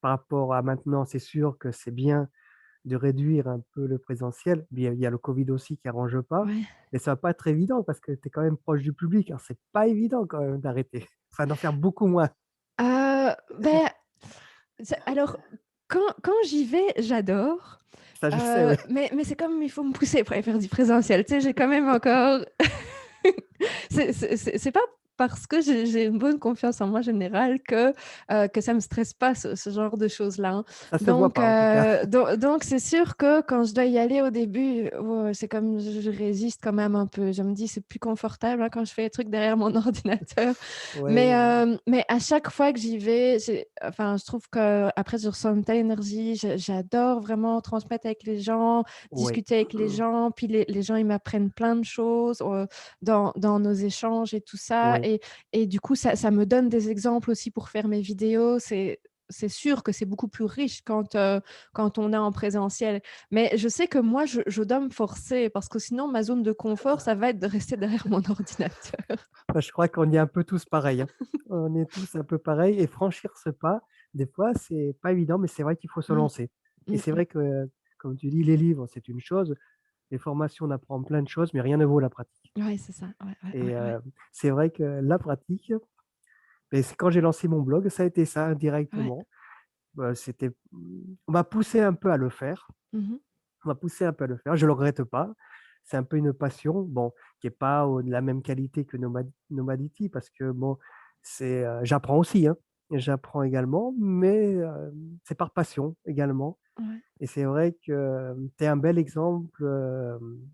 par rapport à maintenant, c'est sûr que c'est bien de réduire un peu le présentiel. Mais il y a le covid aussi qui arrange pas, Ouais. mais ça va pas être évident parce que tu es quand même proche du public. Alors c'est pas évident quand même d'arrêter, enfin d'en faire beaucoup moins. Beh, alors quand j'y vais, j'adore, Ça je sais, oui. mais c'est comme il faut me pousser pour aller faire du présentiel. Tu sais, j'ai quand même encore c'est pas parce que j'ai une bonne confiance en moi générale que ça me stresse pas ce genre de choses-là, hein. Ça se voit pas en tout cas. Donc c'est sûr que quand je dois y aller au début, c'est comme je résiste quand même un peu. Je me dis: «C'est plus confortable, hein, quand je fais les trucs derrière mon ordinateur». Oui, Mais à chaque fois que j'y vais, je trouve qu'après je ressens une telle énergie. J'adore vraiment transmettre avec les gens, oui, discuter avec les gens, puis les gens, ils m'apprennent plein de choses, dans nos échanges et tout ça oui. et du coup, ça me donne des exemples aussi pour faire mes vidéos. C'est sûr que c'est beaucoup plus riche quand on est en présentiel. Mais je sais que moi, je dois me forcer parce que sinon ma zone de confort, ça va être de rester derrière mon ordinateur. Bah, je crois qu'on est un peu tous pareils, hein. On est tous un peu pareils et franchir ce pas, des fois, c'est pas évident, mais c'est vrai qu'il faut se Mmh. lancer et Mmh c'est mh. vrai que, comme tu dis, les livres, c'est une chose, les formations, on apprend plein de choses, mais rien ne vaut la pratique Ouais, c'est ça. Ouais, ouais, et ouais, ouais. c'est vrai que la pratique, beh, c'est quand j'ai lancé mon blog, ça a été ça Ouais. indirectement. C'était, on m'a poussé un peu à le faire, Mmh mh. on m'a poussé un peu à le faire, je le regrette pas. C'est un peu une passion, bon, qui est pas de la même qualité que Nomadity parce que bon, j'apprends aussi, hein, j'apprends également, mais c'est par passion également Ouais. et c'est vrai que tu es un bel exemple,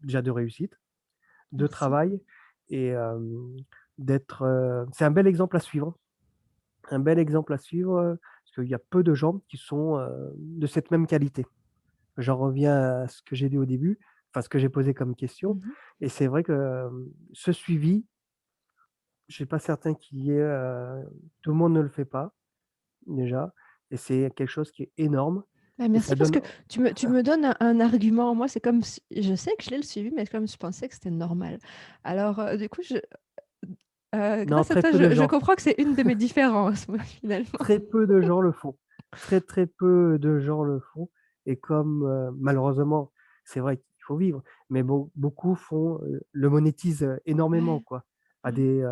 déjà de réussite, de Merci. travail et d'être, c'est un bel exemple à suivre. Un bel exemple à suivre, parce qu'il y a peu de gens qui sont, de cette même qualité. J'en reviens à ce que j'ai dit au début, enfin ce que j'ai posé comme question Mmh mh. et c'est vrai que, ce suivi, je suis pas certain qu'il y ait, tout le monde ne le fait pas déjà et c'est quelque chose qui est énorme Bah, et merci ça parce donne que tu me donnes un argument. Moi, c'est comme si je sais que je l'ai le suivi, mais comme je pensais que c'était normal. Alors, du coup, non, grâce à très toi, peu de je gens, comprends que c'est une de mes différences, moi, finalement. très peu de gens le font. Très, très peu de gens le font et comme, malheureusement, c'est vrai qu'il faut vivre, mais beaucoup font, le monétisent, énormément Ouais, quoi, à ouais, des,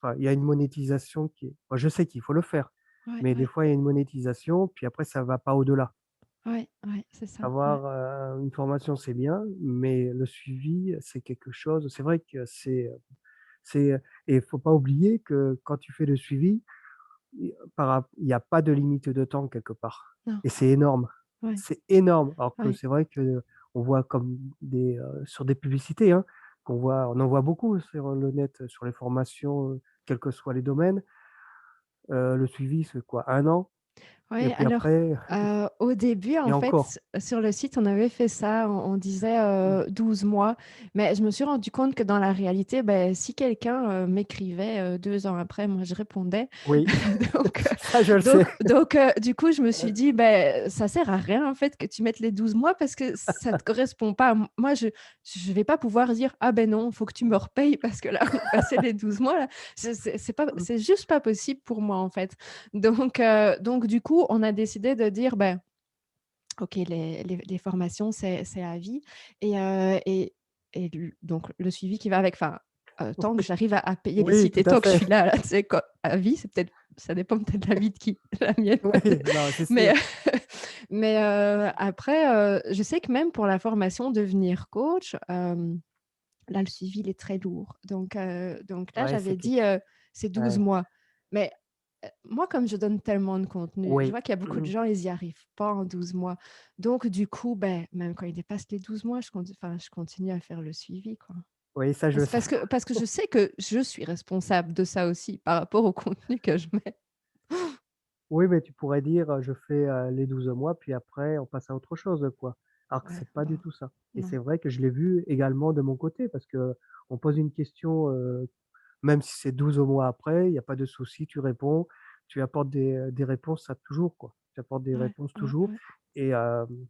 enfin, il y a une monétisation qui est moi je sais qu'il faut le faire, ouais, mais des ouais, fois il y a une monétisation, puis après ça va pas au-delà. ouais, ouais, c'est ça, ouais. Avoir, une formation, c'est bien, mais le suivi, c'est quelque chose c'est vrai que c'est, et il faut pas oublier que quand tu fais le suivi, il y a pas de limite de temps quelque part Non, et c'est énorme. ouais, C'est énorme. Alors que ouais, c'est vrai qu'on voit comme sur des publicités, hein, on en voit beaucoup sur le net, sur les formations, quels que soient les domaines. Le suivi, c'est quoi? 1 an et ouais. puis Alors, après au début, et en fait, encore. sur le site, on avait fait ça, on disait, Mmh. 12 mois, mais je me suis rendu compte que dans la réalité, beh, si quelqu'un, m'écrivait, 2 ans après, moi je répondais. Oui, Donc ça je le sais. du coup, je me suis dit: «Beh, ça sert à rien, en fait, que tu mettes les 12 mois parce que ça ne te correspond pas». Moi, je vais pas pouvoir dire: «Ah ben non, faut que tu me repayes parce que là, on a passé les 12 mois là». C'est pas Mmh. c'est juste pas possible pour moi, en fait. Donc du coup, on a décidé de dire: «Ben, OK, les formations, c'est à vie» et donc le suivi qui va avec, enfin, tant que j'arrive à payer les Oui, sites tout et à tant que je fait. suis là, tu sais quoi, à vie, c'est peut-être ça dépend peut-être de la vie de qui, la mienne Oui, peut-être, non, c'est mais sûr. Mais après, je sais que même pour la formation devenir coach, là, le suivi, il est très lourd. Donc là, Ouais, c'est j'avais quelque dit, c'est 12 ouais, mois. Mais moi, comme je donne tellement de contenu, je oui. vois qu'il y a beaucoup de gens, ils y arrivent pas en 12 mois. Donc du coup, ben, même quand ils dépassent les 12 mois, je continue à faire le suivi, quoi. Oui, ça je Parce sais. parce que parce que je sais que je suis responsable de ça aussi, par rapport au contenu que je mets. Oui, mais tu pourrais dire, je fais, les 12 mois, puis après on passe à autre chose, quoi. Alors que Ouais, c'est pas du bah, tout ça et non. c'est vrai que je l'ai vu également de mon côté parce qu'on pose une question, même si c'est 12 mois après, il y a pas de souci, tu réponds, tu apportes des réponses à toujours, quoi. Tu apportes des Ouais, réponses ouais, toujours ouais. et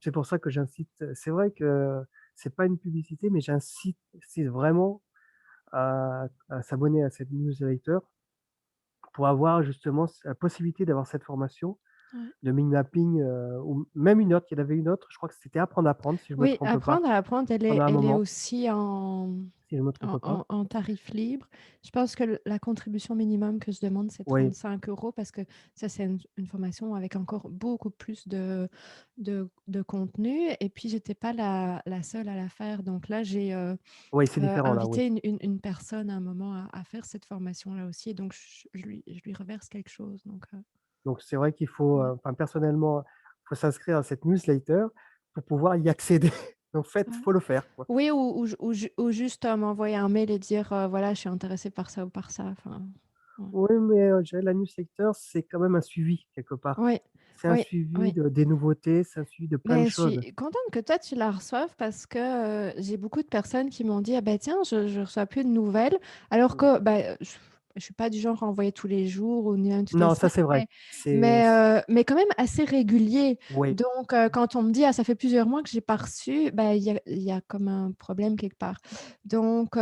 c'est pour ça que j'incite c'est vrai que c'est pas une publicité, mais incite vraiment à s'abonner à cette newsletter pour avoir justement la possibilité d'avoir cette formation Ouais. de mind mapping, ou même une autre, il y en avait une autre, je crois que c'était Apprendre à apprendre si je me Oui, trompe pas, apprendre à apprendre, pendant un elle est moment, aussi si je me en trompe pas. en tarif libre. Je pense que la contribution minimum que je demande, c'est Oui, 35 € parce que ça, c'est une formation avec encore beaucoup plus de contenu. Et puis, j'étais pas la seule à la faire. Donc là, j'ai oui, c'est différent là, oui. invité une personne à un moment à faire cette formation-là aussi. Et donc, je lui reverse quelque chose. Donc, Donc c'est vrai qu'il faut, ouais. enfin personnellement, il faut s'inscrire à cette newsletter pour pouvoir y accéder. En fait, Ouais. faut le faire, quoi. Oui, ou juste m'envoyer un mail et dire voilà, je suis intéressée par ça ou par ça. Enfin, ouais. Oui, mais je dirais la newsletter, c'est quand même un suivi quelque part. Oui, C'est un oui, suivi oui. de des nouveautés, c'est un suivi de plein de Mais je choses. suis contente que toi, tu la reçoives parce que j'ai beaucoup de personnes qui m'ont dit: «Ah bah tiens, je reçois plus de nouvelles», alors Mmh. que, bah, je suis pas du genre à envoyer tous les jours ou ni même toutes les Non, ça semaines, c'est vrai. mais C'est mais c mais quand même assez régulier. Oui, Donc quand on me dit: «Ah, ça fait plusieurs mois que j'ai pas reçu», bah, il y a comme un problème quelque part. Donc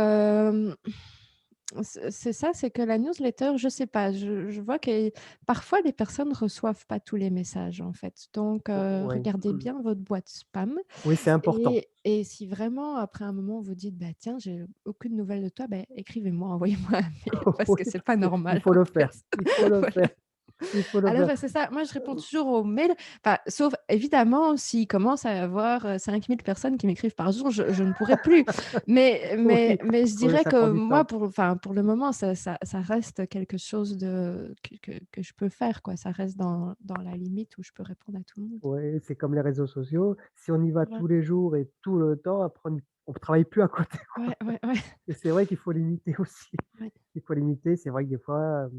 c'est ça, c'est que la newsletter, je sais pas, je vois que parfois les personnes reçoivent pas tous les messages, en fait. Donc oui. regardez Mmh. bien votre boîte spam Oui, c'est important. et si vraiment après un moment vous dites: «Bah, tiens, j'ai aucune nouvelle de toi», bah, écrivez-moi, envoyez-moi un mail parce Oui, que c'est pas parce qu'il normal faut en le fait. faire. Il faut le Voilà. faire. Il faut le Alors, faire. c'est ça, moi je réponds toujours aux mails, enfin, sauf évidemment s'il commence à y avoir, 5 000 personnes qui m'écrivent par jour, je ne pourrai plus. Mais Oui, mais mais je oui, dirais ça prend que du moi temps. pour le moment ça reste quelque chose de que je peux faire quoi, ça reste dans la limite où je peux répondre à tout le monde. Oui, c'est comme les réseaux sociaux. Si on y va Ouais, tous les jours et tout le temps, après on travaille plus à côté, quoi. ouais, ouais, ouais, Et c'est vrai qu'il faut limiter aussi. ouais, Il faut limiter. C'est vrai que des fois,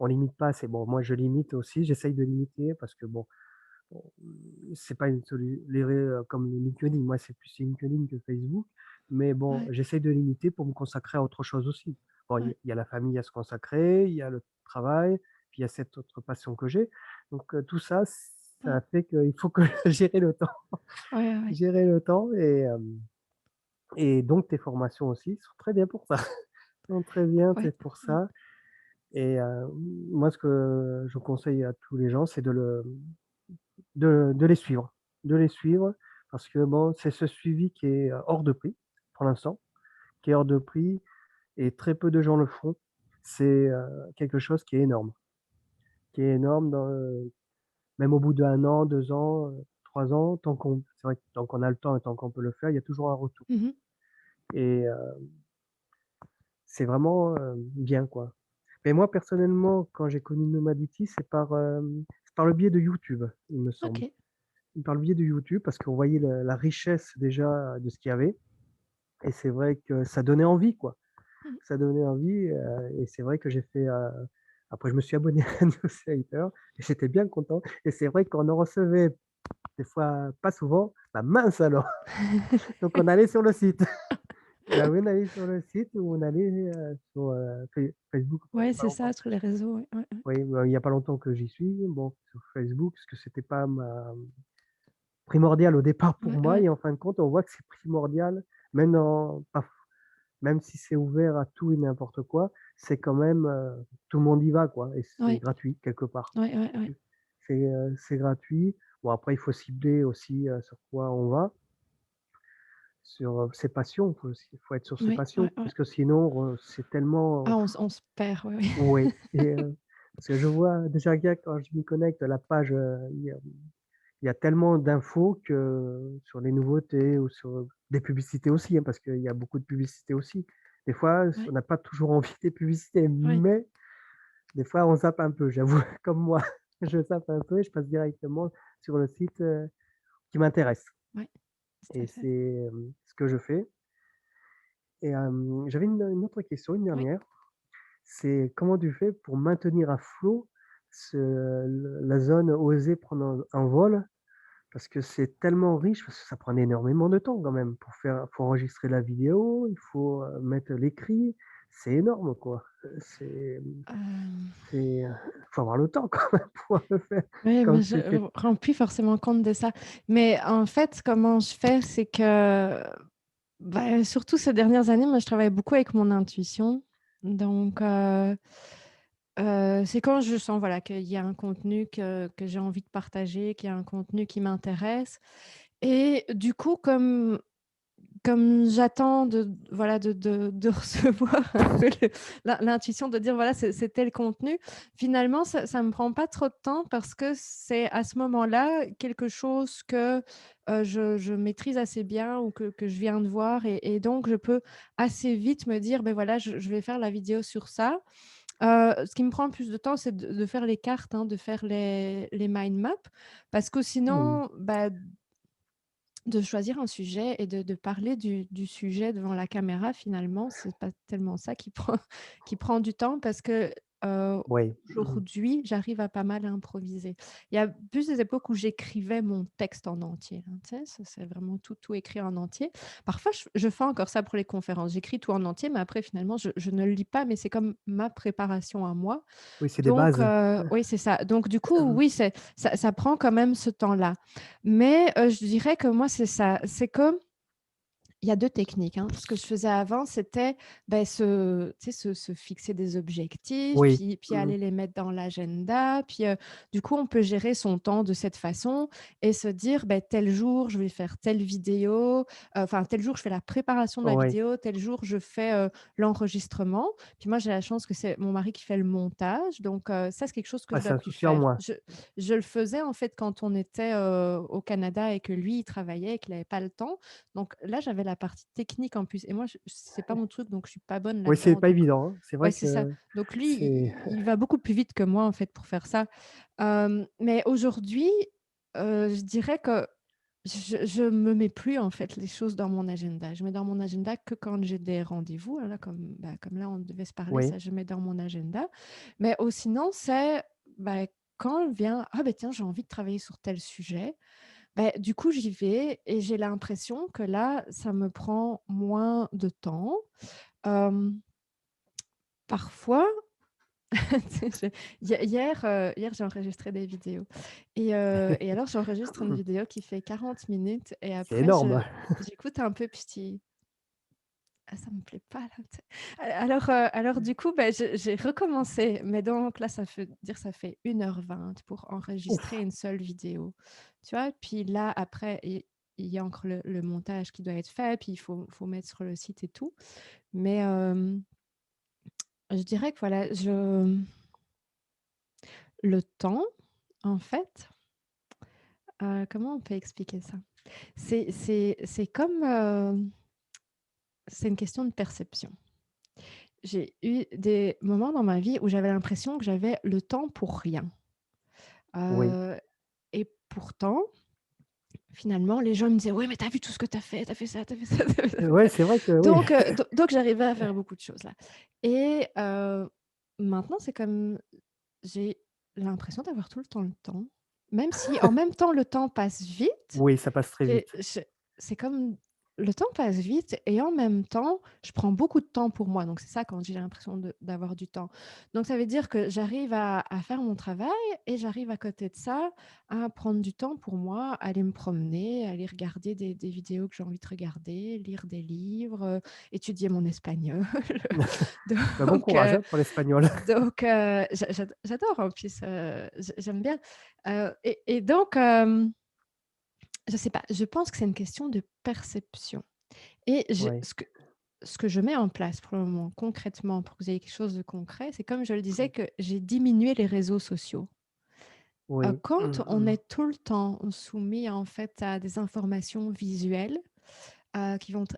on limite pas assez. Bon, moi je limite aussi, j'essaye de limiter parce que bon, c'est pas une solu les ré comme LinkedIn. Moi, c'est plus LinkedIn que Facebook. Mais bon, ouais, j'essaye de limiter pour me consacrer à autre chose aussi. Bon, ouais, il y a la famille à se consacrer, il y a le travail, puis il y a cette autre passion que j'ai. Donc tout ça, ouais, ça fait qu'il faut que gérer le temps ouais, ouais, gérer le temps et donc tes formations aussi sont très bien pour ça. Sont très bien, ouais, c'est pour ouais. ça et moi ce que je conseille à tous les gens, c'est de les suivre. De les suivre parce que bon, c'est ce suivi qui est, hors de prix, pour l'instant, qui est hors de prix et très peu de gens le font. C'est, quelque chose qui est énorme dans, même au bout d'1 an, 2 ans, 3 ans, c'est vrai que tant qu'on a le temps et tant qu'on peut le faire, il y a toujours un retour Mmh. et c'est vraiment, bien, quoi. Mais moi, personnellement, quand j'ai connu Nomadity, c'est par le biais de YouTube, il me semble. OK. Par le biais de YouTube parce qu'on voyait le la richesse déjà de ce qu'il y avait et c'est vrai que ça donnait envie, quoi. Mmh. Ça donnait envie, et c'est vrai que j'ai fait, après je me suis abonné à la newsletter et j'étais bien content et c'est vrai qu'on en recevait des fois pas souvent, bah mince alors! Donc on allait sur le site. Bah oui, on allait sur le site ou on allait, sur, Facebook, bon, il y Ouais, a pas c'est ça, longtemps. sur les réseaux, ouais, ouais, ouais. Oui, bah, il y a pas longtemps que j'y suis, bon, sur Facebook, parce que c'était pas ma primordial au départ pour Ouais, moi ouais, et en fin de compte, on voit que c'est primordial, même dans pas même si c'est ouvert à tout et n'importe quoi, c'est quand même, tout le monde y va, quoi et c'est ouais, gratuit quelque part. ouais, ouais, ouais, C'est gratuit. Bon après il faut cibler aussi, sur quoi on va, sur, ses passions, faut être sur ses ouais, ouais, passions ouais. parce que sinon, c'est tellement Ah, on se perd, ouais, ouais. oui et parce que je vois déjà gars quand je m'y connecte, la page, il y a tellement d'infos que sur les nouveautés ou sur des publicités aussi, hein, parce qu'il y a beaucoup de publicités aussi. Des fois, on Ouais, n'a pas toujours envie des publicités, oui, mais des fois, on zappe un peu, j'avoue, comme moi. Je zappe un peu et je passe directement sur le site, qui m'intéresse ouais, tout et à fait. c'est, ce que je fais et j'avais une autre question, une Oui. dernière. C'est comment tu fais pour maintenir à flot la zone oser prendre un vol? Parce que c'est tellement riche, parce que ça prend énormément de temps quand même faut enregistrer la vidéo, il faut, mettre l'écrit, c'est énorme quoi. C'est, faut avoir le temps quand même pour le faire Oui, quand mais je tu fais ne rends plus forcément compte de ça. Mais en fait, comment je fais, c'est que, bah, surtout ces dernières années, moi, je travaille beaucoup avec mon intuition. Donc, c'est quand je sens, voilà, qu'il y a un contenu que j'ai envie de partager, qu'il y a un contenu qui m'intéresse et du coup, comme j'attends de voilà, de recevoir un peu l'intuition de dire: «Voilà, c'est tel contenu», finalement, ça me prend pas trop de temps parce que c'est à ce moment-là quelque chose que, je maîtrise assez bien ou que je viens de voir et donc je peux assez vite me dire: ben voilà, je vais faire la vidéo sur ça». Ce qui me prend plus de temps, c'est de faire les cartes, hein, de faire les mind maps parce que mmh, sinon, bah, de choisir un sujet et de parler du sujet devant la caméra, finalement, c'est pas tellement ça qui prend qui prend du temps parce que, oui, mmh, aujourd'hui, j'arrive à pas mal improviser. Il y a plus des époques où j'écrivais mon texte en entier, hein, tu sais? Ça, c'est vraiment tout écrit en entier. Parfois, je fais encore ça pour les conférences. J'écris tout en entier, mais après finalement, je ne le lis pas, mais c'est comme ma préparation à moi. oui, c'est des Donc, bases. oui, c'est ça. Donc du coup, oui, ça prend quand même ce temps-là. Mais, je dirais que moi, c'est ça. C'est que il y a 2 techniques, hein. Ce que je faisais avant, c'était, beh, se fixer des objectifs, Oui, puis mmh, aller les mettre dans l'agenda, puis, du coup, on peut gérer son temps de cette façon et se dire: «Beh, tel jour, je vais faire telle vidéo, enfin, tel jour, je fais la préparation de la oui, vidéo, tel jour, je fais, l'enregistrement». Puis moi, j'ai la chance que c'est mon mari qui fait le montage, donc, ça, c'est quelque chose que ah, je c'est dois un plus souci en faire. moins. Je le faisais, en fait, quand on était, au Canada et que lui, il travaillait et qu'il avait pas le temps. Donc là, j'avais la partie technique en plus et moi, je c'est pas mon truc, donc je suis pas bonne Oui, c'est là-dedans, pas donc évident, hein. C'est ouais, vrai c'est ça. que Donc lui, c'est il va beaucoup plus vite que moi, en fait, pour faire ça. Mais aujourd'hui, je dirais que je me mets plus, en fait, les choses dans mon agenda. Je mets dans mon agenda que quand j'ai des rendez-vous, hein, là, comme là, on devait se parler, oui, ça, je mets dans mon agenda. Mais sinon, c'est, bah, quand vient: «Ah, ben tiens, j'ai envie de travailler sur tel sujet». Beh, du coup, j'y vais et j'ai l'impression que là, ça me prend moins de temps. Hem, Parfois, tu sais, hier, j'ai enregistré des vidéos et alors j'enregistre une vidéo qui fait 40 minutes et c'est après énorme. j'écoute un peu puis je dis: «Ah ça me plaît pas là», tu sais? Alors du coup, bah, j'ai recommencé, mais donc là, ça fait 1h20 pour enregistrer Ouf! une seule vidéo, tu vois? Puis là, après, il y a encore le montage qui doit être fait, puis il faut mettre sur le site et tout. Mais je dirais que voilà, le temps, en fait, comment on peut expliquer ça? C'est comme, c'est une question de perception. J'ai eu des moments dans ma vie où j'avais l'impression que j'avais le temps pour rien. Oui. Et pourtant, finalement, les gens me disaient: «Ouais, mais tu as vu tout ce que tu as fait, tu as fait ça, tu as fait ça, tu as fait ça». Ouais, c'est vrai que oui. Donc j'arrivais à faire beaucoup de choses là et maintenant, c'est comme j'ai l'impression d'avoir tout le temps, même si en même temps le temps passe vite. Oui, ça passe très J'ai vite. je C'est comme le temps passe vite et en même temps, je prends beaucoup de temps pour moi. Donc c'est ça quand j'ai l'impression d'avoir du temps. Donc ça veut dire que j'arrive à faire mon travail et j'arrive à côté de ça à prendre du temps pour moi, aller me promener, aller regarder des vidéos que j'ai envie de regarder, lire des livres, étudier mon espagnol. Bah, bon Donc courage, hein, pour l'espagnol. j'adore en plus, j'aime bien, et donc je sais pas, je pense que c'est une question de perception et je Ouais. ce que je mets en place pour le moment, concrètement, pour que vous ayez quelque chose de concret, c'est comme je le disais que j'ai diminué les réseaux sociaux Oui. Quand Mmh on mh. est tout le temps soumis, en fait, à des informations visuelles, qui vont t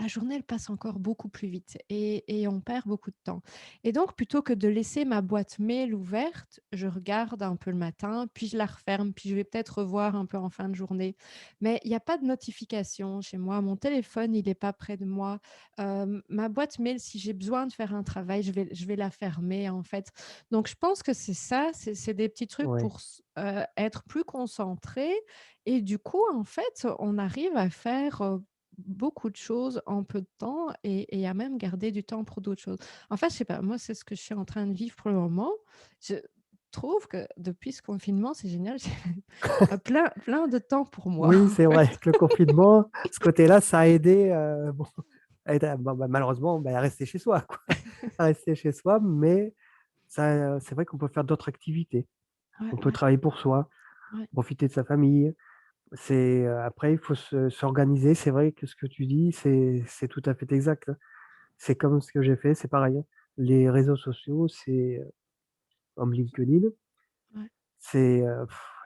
la journée, elle passe encore beaucoup plus vite et on perd beaucoup de temps et donc plutôt que de laisser ma boîte mail ouverte, je regarde un peu le matin, puis je la referme, puis je vais peut-être revoir un peu en fin de journée. Mais il y a pas de notification chez moi, mon téléphone, il est pas près de moi. Ma boîte mail, si j'ai besoin de faire un travail, je vais la fermer, en fait. Donc je pense que c'est ça, c'est des petits trucs Ouais. pour être plus concentré et du coup, en fait, on arrive à faire, beaucoup de choses en peu de temps et à même garder du temps pour d'autres choses. En fait, je sais pas, moi, c'est ce que je suis en train de vivre pour le moment. Je trouve que depuis ce confinement, c'est génial, j'ai plein de temps pour moi, Oui, en c'est vrai fait. que le confinement, ce côté-là, ça a aidé, bon, à être bon, bah, malheureusement, bah, à rester chez soi, quoi. À rester chez soi, mais ça, c'est vrai qu'on peut faire d'autres activités. Ouais, On peut ouais, travailler pour soi, ouais, profiter de sa famille. C'est, après il faut s'organiser. C'est vrai que ce que tu dis, c'est tout à fait exact, hein. C'est comme ce que j'ai fait, c'est pareil, hein. Les réseaux sociaux, c'est, comme LinkedIn, ouais, c'est,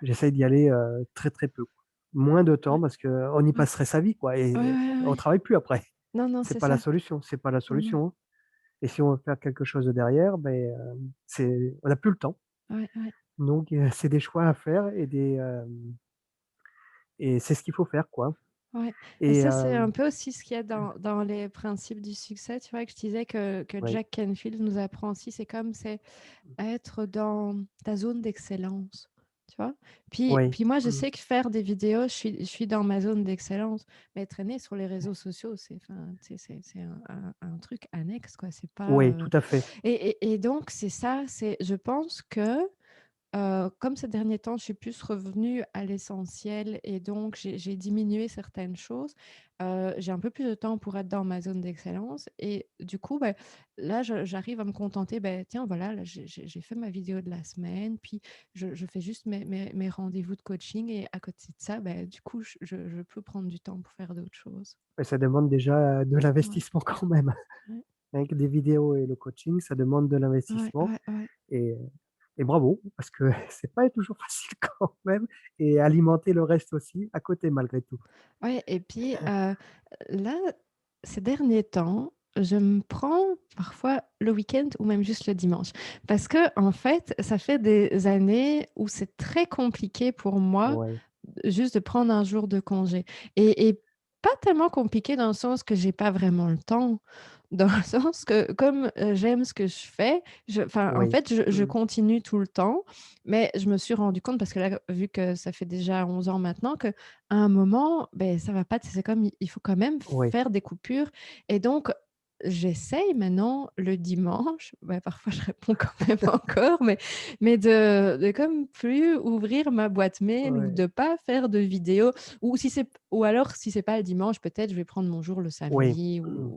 j'essaye d'y aller, très, très peu, quoi. Moins de temps ouais, parce qu'on y ouais, passerait sa vie, quoi, ouais, et ouais, on ouais. travaille plus après. Non, non, C'est c'est pas la ça. solution, c'est pas la Non, non. solution, hein, et si on veut faire quelque chose de derrière, beh, c'est on n'a plus le temps. Ouais, ouais, Donc c'est des choix à faire et c'est ce qu'il faut faire, quoi, ouais et et ça, c'est un peu aussi ce qu'il y a dans les principes du succès, tu vois? Que je disais que oui, Jack Canfield nous apprend aussi, c'est être dans ta zone d'excellence, tu vois? oui, Puis moi, je mmh, sais que faire des vidéos, je suis dans ma zone d'excellence, mais traîner sur les réseaux sociaux, c'est enfin, tu sais, c'est un truc annexe, quoi, c'est pas, oui, tout à fait. et donc c'est ça, c'est je pense que comme ces derniers temps, je suis plus revenue à l'essentiel et donc j'ai diminué certaines choses. J'ai un peu plus de temps pour être dans ma zone d'excellence et du coup, bah, là, j'arrive à me contenter, beh, tiens, voilà, là, j'ai fait ma vidéo de la semaine, puis je fais juste mes rendez-vous de coaching et à côté de ça, bah, du coup, je peux prendre du temps pour faire d'autres choses. Mais ça demande déjà de Ouais, l'investissement quand même. ouais, Avec des vidéos et le coaching, ça demande de ouais, l'investissement, ouais, ouais. et et bravo parce que c'est pas toujours facile quand même, et alimenter le reste aussi à côté malgré tout. Ouais et puis, là, ces derniers temps, je me prends parfois le week-end ou même juste le dimanche. Parce que en fait, ça fait des années où c'est très compliqué pour moi, Ouais, juste de prendre un jour de congé et pas tellement compliqué dans le sens que j'ai pas vraiment le temps, dans le sens que comme, j'aime ce que je fais, en oui, fait, je mmh, continue tout le temps, mais je me suis rendu compte parce que là, vu que ça fait déjà 11 ans maintenant que à un moment, ben ça va pas, c'est comme il faut quand même oui, faire des coupures et donc j'essaye maintenant le dimanche, bah, parfois je réponds quand même encore, mais de comme plus ouvrir ma boîte mail ou ouais, de pas faire de vidéos ou alors si c'est pas le dimanche, peut-être je vais prendre mon jour le oui, samedi mmh,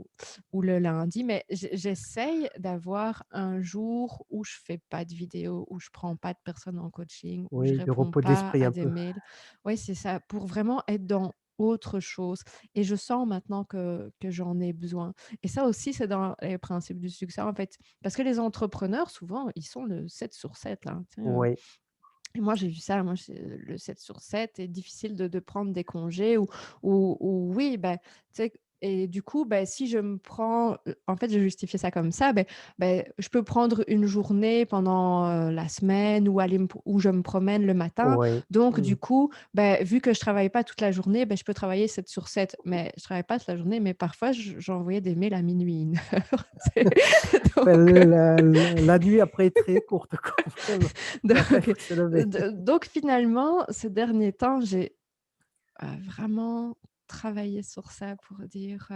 ou le lundi, mais j'essaye d'avoir un jour où je fais pas de vidéo, où je prends pas de personnes en coaching, où je oui, de réponds repos pas d'esprit à un des peu. mails. Oui, c'est ça, pour vraiment être dans autre chose et je sens maintenant que j'en ai besoin et ça aussi, c'est dans les principes du succès, en fait. Parce que les entrepreneurs, souvent, ils sont le 7 sur 7 là, tu sais, Oui, et moi, j'ai vu ça, moi, c'est le 7 sur 7 est difficile de prendre des congés ou oui, bah, tu sais et du coup, bah, si je me prends, en fait, j'ai justifié ça comme ça, je peux prendre une journée pendant, la semaine ou aller me p où je me promène le matin. oui, Donc du mmh, coup, vu que je travaille pas toute la journée, je peux travailler 7 sur 7. Mais je travaille pas toute la journée, mais parfois j'envoyais des mails à minuit, 1 heure, tu sais? bah, Donc la nuit après est très courte quand même. Après il donc faut se lever. donc finalement, ces derniers temps, j'ai, vraiment travaillé sur ça pour dire,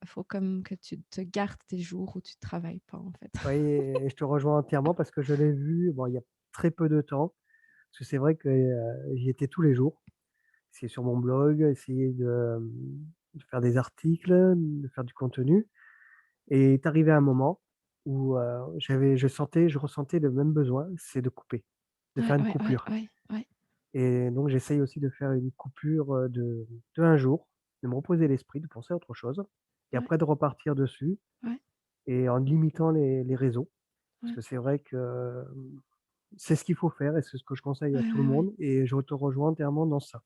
faut comme que tu te gardes tes jours où tu travailles pas, en fait. Oui, et je te rejoins entièrement parce que je l'ai vu, bon, il y a très peu de temps, parce que c'est vrai que, j'y étais tous les jours. C'est sur mon blog, essayer de faire des articles, de faire du contenu, et est arrivé un moment où, je ressentais le même besoin, c'est de couper, de Ouais, faire une ouais, ouais, coupure, ouais, ouais, et donc j'essaye aussi de faire une coupure, de un jour, de me reposer l'esprit, de penser à autre chose, et ouais, après de repartir dessus, ouais, et en limitant les réseaux. Parce ouais, que c'est vrai que, c'est ce qu'il faut faire et c'est ce que je conseille Ouais, à tout le ouais, ouais. monde et je te rejoins entièrement dans ça,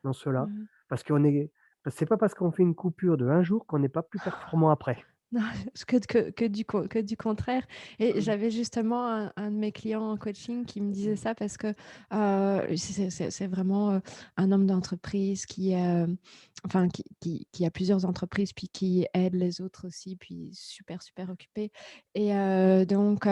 dans cela. Mmh. Parce qu'on est c'est pas parce qu'on fait une coupure de un jour qu'on n'est pas plus performant après. Non, que du contraire et Mmh. j'avais justement un de mes clients en coaching qui me disait ça parce que, c'est vraiment, un homme d'entreprise qui, enfin qui a plusieurs entreprises, puis qui aide les autres aussi, puis super, super occupé et donc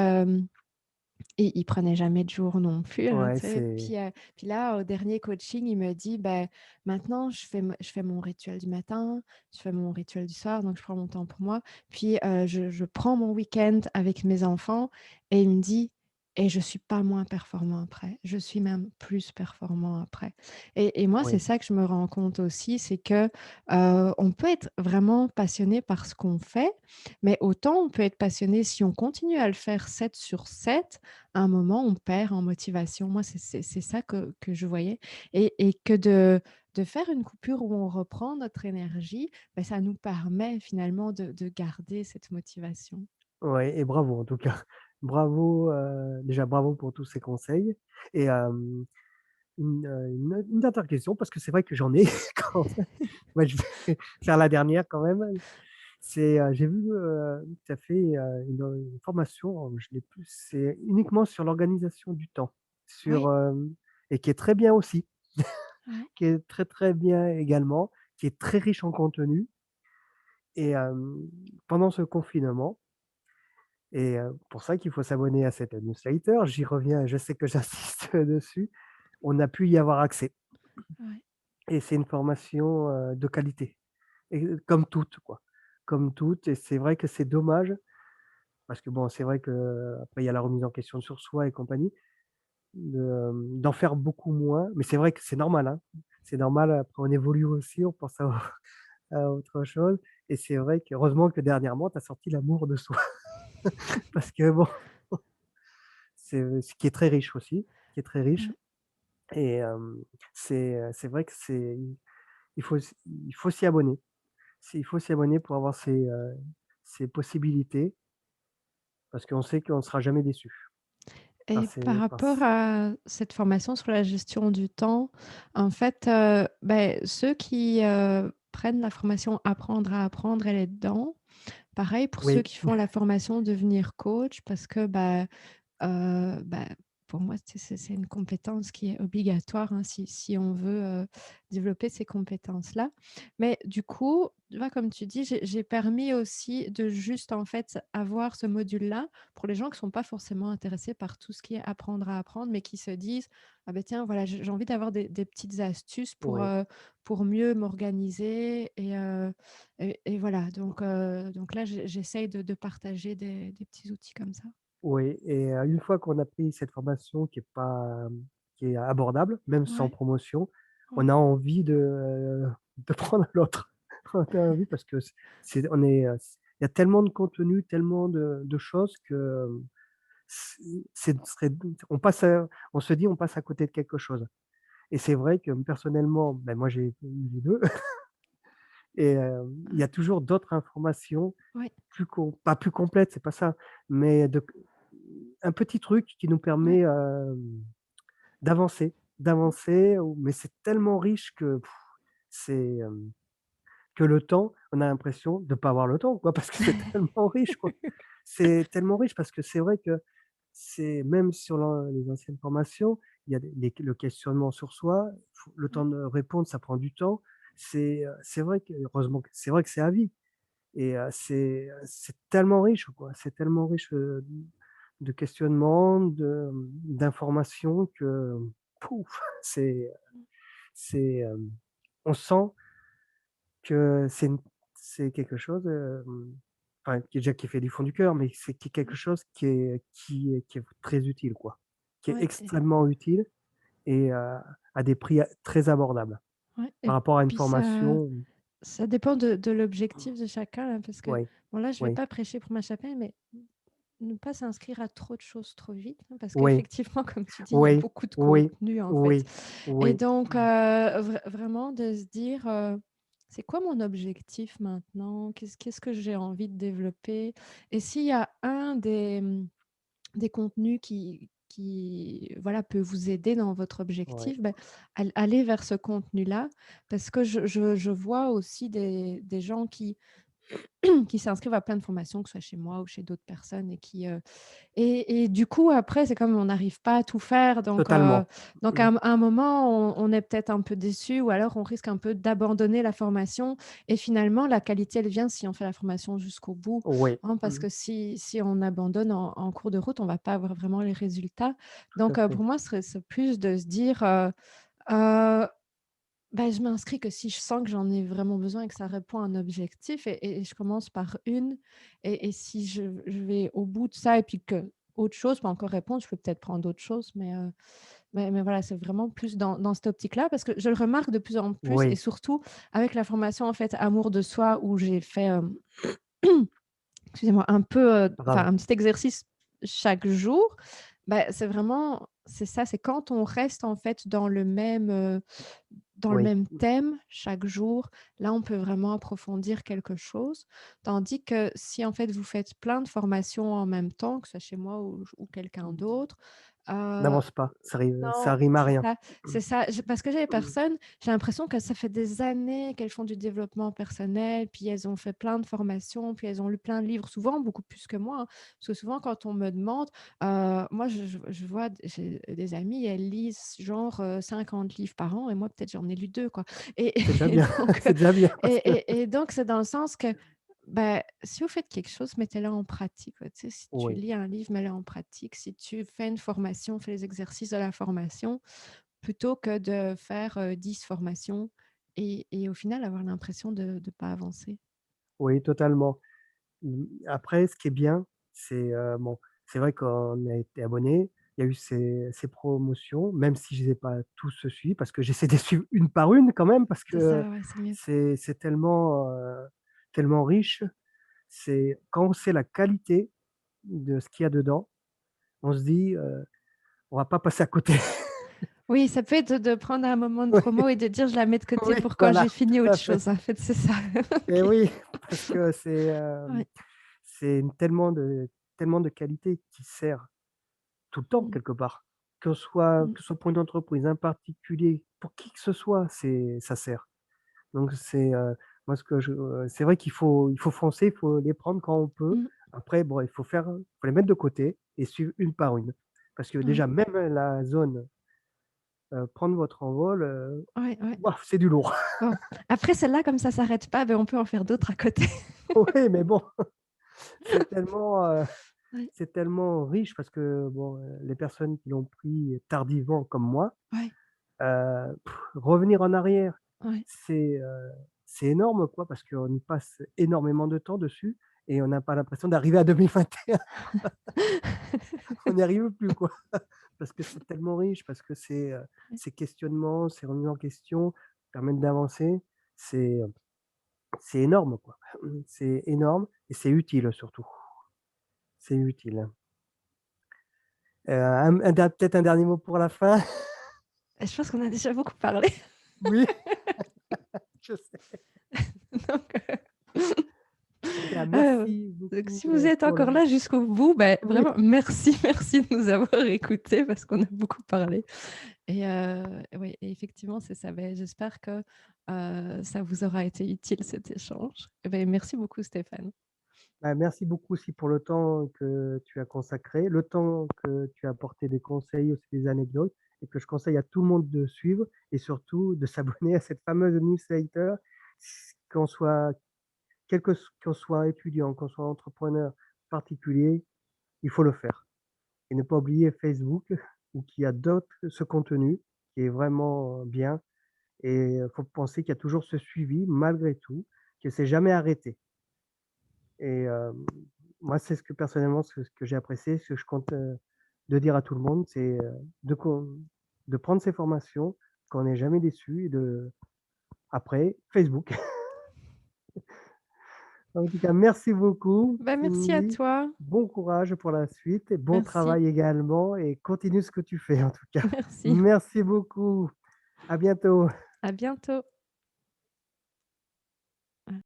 et il prenait jamais de jour non plus, hein, Ouais, tu sais? c'est Puis là, au dernier coaching, il me dit: «Beh, maintenant je fais mon rituel du matin, je fais mon rituel du soir, donc je prends mon temps pour moi. Puis, je prends mon week-end avec mes enfants» et il me dit: «Et je suis pas moins performant après, je suis même plus performant après» et moi, c'est oui, ça que je me rends compte aussi, c'est que, on peut être vraiment passionné par ce qu'on fait, mais autant on peut être passionné si on continue à le faire 7 sur 7 à un moment, on perd en motivation. Moi, c'est ça que je voyais et que de faire une coupure où on reprend notre énergie, bah, ça nous permet finalement de garder cette motivation. ouais et bravo en tout cas. Bravo, déjà bravo pour tous ces conseils et une dernière question parce que c'est vrai que j'en ai quand même. Ouais, je vais faire la dernière quand même. C'est, j'ai vu, que tu as fait, une formation, je l'ai plus, c'est uniquement sur l'organisation du temps, sur, Ouais, et qui est très bien aussi, ouais, qui est très, très bien également, qui est très riche en contenu et pendant ce confinement et pour ça qu'il faut s'abonner à cette newsletter. J'y reviens, je sais que j'insiste dessus. On a pu y avoir accès ouais, et c'est une formation, de qualité et comme toutes, quoi, comme toutes et c'est vrai que c'est dommage parce que bon, c'est vrai qu'après il y a la remise en question sur soi et compagnie, d'en faire beaucoup moins, mais c'est vrai que c'est normal, hein. C'est normal, après on évolue aussi, on pense à à autre chose et c'est vrai qu'heureusement que dernièrement tu as sorti l'amour de soi parce que bon, c'est ce qui est très riche aussi, qui est très riche ouais. et c'est vrai que il faut s'y abonner. Il faut s'y abonner pour avoir ces possibilités parce qu'on sait qu'on ne sera jamais déçu Et par par rapport à cette formation sur la gestion du temps, en fait, beh, ceux qui, prennent la formation «Apprendre à apprendre», elle est dedans. Pareil pour ceux oui, qui font la formation «Devenir coach» parce que, bah, pour moi, c'est une compétence qui est obligatoire, hein, si on veut, développer ces compétences-là. Mais du coup, tu vois, comme tu dis, j'ai permis aussi de juste, en fait, avoir ce module-là pour les gens qui ne sont pas forcément intéressés par tout ce qui est apprendre à apprendre, mais qui se disent: «Ah ben tiens, voilà, j'ai envie d'avoir des petites astuces oui. pour mieux m'organiser» et voilà, donc là, j'essaye de partager des petits outils comme ça. Oui et une fois qu'on a pris cette formation qui est pas, qui est abordable, même sans Ouais, promotion, ouais, on a envie de prendre l'autre. On a envie parce que c'est on est, il y a tellement de contenu, tellement de choses que, c'est serait on passe à on se dit: «On passe à côté de quelque chose» et c'est vrai que personnellement, ben, moi j'ai eu les 2 et il y a toujours d'autres informations ouais, pas plus complètes, c'est pas ça, mais un petit truc qui nous ouais, permet, d'avancer ou mais c'est tellement riche que c'est, que le temps, on a l'impression de pas avoir le temps quoi, parce que c'est tellement riche quoi. C'est tellement riche parce que c'est vrai que c'est même sur les anciennes formations, il y a le questionnement sur soi, faut le temps ouais, de répondre, ça prend du temps. C'est vrai que heureusement que c'est vrai que c'est à vie et c'est tellement riche quoi, c'est tellement riche, de questionnements, d'informations que pouf, c'est, on sent que c'est quelque chose, enfin qui déjà qui fait du fond du cœur, mais c'est qui est quelque chose qui est très utile quoi, qui est ouais extrêmement utile et à des prix très abordables ouais et par rapport à une puis ça formation. ça dépend de l'objectif de chacun, hein, parce que Oui, bon là, je vais oui, pas prêcher pour ma chapelle, mais ne pas s'inscrire à trop de choses trop vite, hein, parce oui, qu'effectivement, comme tu dis, il y a oui, beaucoup de oui, contenu, en fait oui, et oui, donc vraiment de se dire, «C'est quoi mon objectif maintenant? Qu'est-ce que j'ai envie de développer?» et s'il y a un des contenus voilà, peut vous aider dans votre Ouais, objectif, allez vers ce contenu-là. Parce que je vois aussi des gens qui s'inscrivent à plein de formations, que ce soit chez moi ou chez d'autres personnes et et du coup, après, c'est comme on n'arrive pas à tout faire, totalement. donc à un moment, on est peut-être un peu déçu ou alors on risque un peu d'abandonner la formation et finalement, la qualité, elle vient si on fait la formation jusqu'au bout, Oui, hein, parce que si on abandonne en cours de route, on va pas avoir vraiment les résultats. tout à Pour fait. moi, c'est plus de se dire, heu je m'inscris que si je sens que j'en ai vraiment besoin et que ça répond à un objectif et je commence par une et si je vais au bout de ça et puis que autre chose peut encore répondre, je peux peut-être prendre d'autres choses mais voilà, c'est vraiment plus dans cette optique-là parce que je le remarque de plus en plus et Oui, surtout avec la formation, en fait, Amour de soi où j'ai fait, excusez-moi, un peu, grave. un petit exercice chaque jour, c'est ça, c'est quand on reste en fait dans le Oui, même thème chaque jour, là, on peut vraiment approfondir quelque chose. Tandis que si en fait vous faites plein de formations en même temps, que ce soit chez moi ou quelqu'un d'autre, heu n'avance pas, ça non, rime à rien. c'est ça. Je Parce que j'ai des personnes, j'ai l'impression que ça fait des années qu'elles font du développement personnel, puis elles ont fait plein de formations, puis elles ont lu plein de livres, souvent beaucoup plus que moi, hein. Parce que souvent quand on me demande, moi je vois j'ai des amies, elles lisent genre, 50 livres par an et moi peut-être j'en ai lu 2 quoi. Et C'est déjà et bien, donc, c'est déjà bien parce que et donc c'est dans le sens que si vous faites quelque chose, mettez-le en pratique, quoi. Tu sais, si tu oui, lis un livre, mets-le en pratique. Si tu fais une formation, fais les exercices de la formation, plutôt que de faire, 10 formations et au final avoir l'impression de pas avancer. oui, totalement. Après, ce qui est bien, c'est, bon, c'est vrai qu'on a été abonné, il y a eu ces promotions, même si je les ai pas tous suivis parce que j'essaie de les suivre une par une quand même parce C'est que ça, ouais, c'est mieux. c'est tellement, tellement riche. C'est quand on sait la qualité de ce qu'il y a dedans, on se dit, «On va pas passer à côté». Oui, ça peut être de prendre un moment de Oui, promo et de dire: «Je la mets de côté oui, pour quand voilà, j'ai fini tout autre à fait. chose», en fait, c'est ça. Et OK. oui, parce que Ouais. c'est une tellement de qualité qui sert tout le temps Mmh. quelque part. Mmh. Que ce soit pour une entreprise, un particulier, pour qui que ce soit, ça sert. Donc moi ce que c'est vrai il faut foncer, il faut les prendre quand on peut. Mmh. Après bon, faut les mettre de côté et suivre une par une. Parce que Ouais. déjà même la zone, prendre votre envol, Ouais, ouais. waouh, c'est du lourd. Bon, après celle-là, comme ça s'arrête pas, on peut en faire d'autres à côté. Oui, mais bon, c'est tellement, Ouais, c'est tellement riche parce que bon, les personnes qui l'ont pris tardivement comme moi, ouais, revenir en arrière, ouais. c'est, c'est énorme quoi, parce qu'on y passe énormément de temps dessus et on n'a pas l'impression d'arriver à 2021. On n'y arrive plus quoi, parce que c'est tellement riche, parce que ces questionnements, ces remises en question permettent d'avancer. C'est, c'est énorme quoi. C'est énorme et c'est utile surtout. C'est utile. Peut-être un dernier mot pour la fin? Je pense qu'on a déjà beaucoup parlé, Oui, je sais. donc Eh bien, heu, merci donc beaucoup, si vous êtes pour encore le là jusqu'au bout, oui, vraiment merci, merci de nous avoir écoutés parce qu'on a beaucoup parlé oui et effectivement, c'est ça. J'espère que, ça vous aura été utile cet échange. Merci beaucoup Stéphane. bah, merci beaucoup aussi pour le temps que tu as consacré, le temps que tu as apporté des conseils, aussi des anecdotes et que je conseille à tout le monde de suivre et surtout de s'abonner à cette fameuse newsletter. Qu'on soit qu'on soit étudiant, qu'on soit entrepreneur particulier, il faut le faire et ne pas oublier Facebook où il y a d'autres ce contenu qui est vraiment bien et faut penser qu'il y a toujours ce suivi malgré tout, que c'est jamais arrêté et moi, c'est ce que personnellement, ce que j'ai apprécié, ce que je compte, de dire à tout le monde, c'est, de con de prendre ces formations, qu'on n'est jamais déçu et de après Facebook. En tout cas, merci beaucoup Merci à Cindy. toi. Bon courage pour la suite et bon Merci, travail également et continue ce que tu fais en tout cas. merci. Merci beaucoup. À bientôt. À bientôt.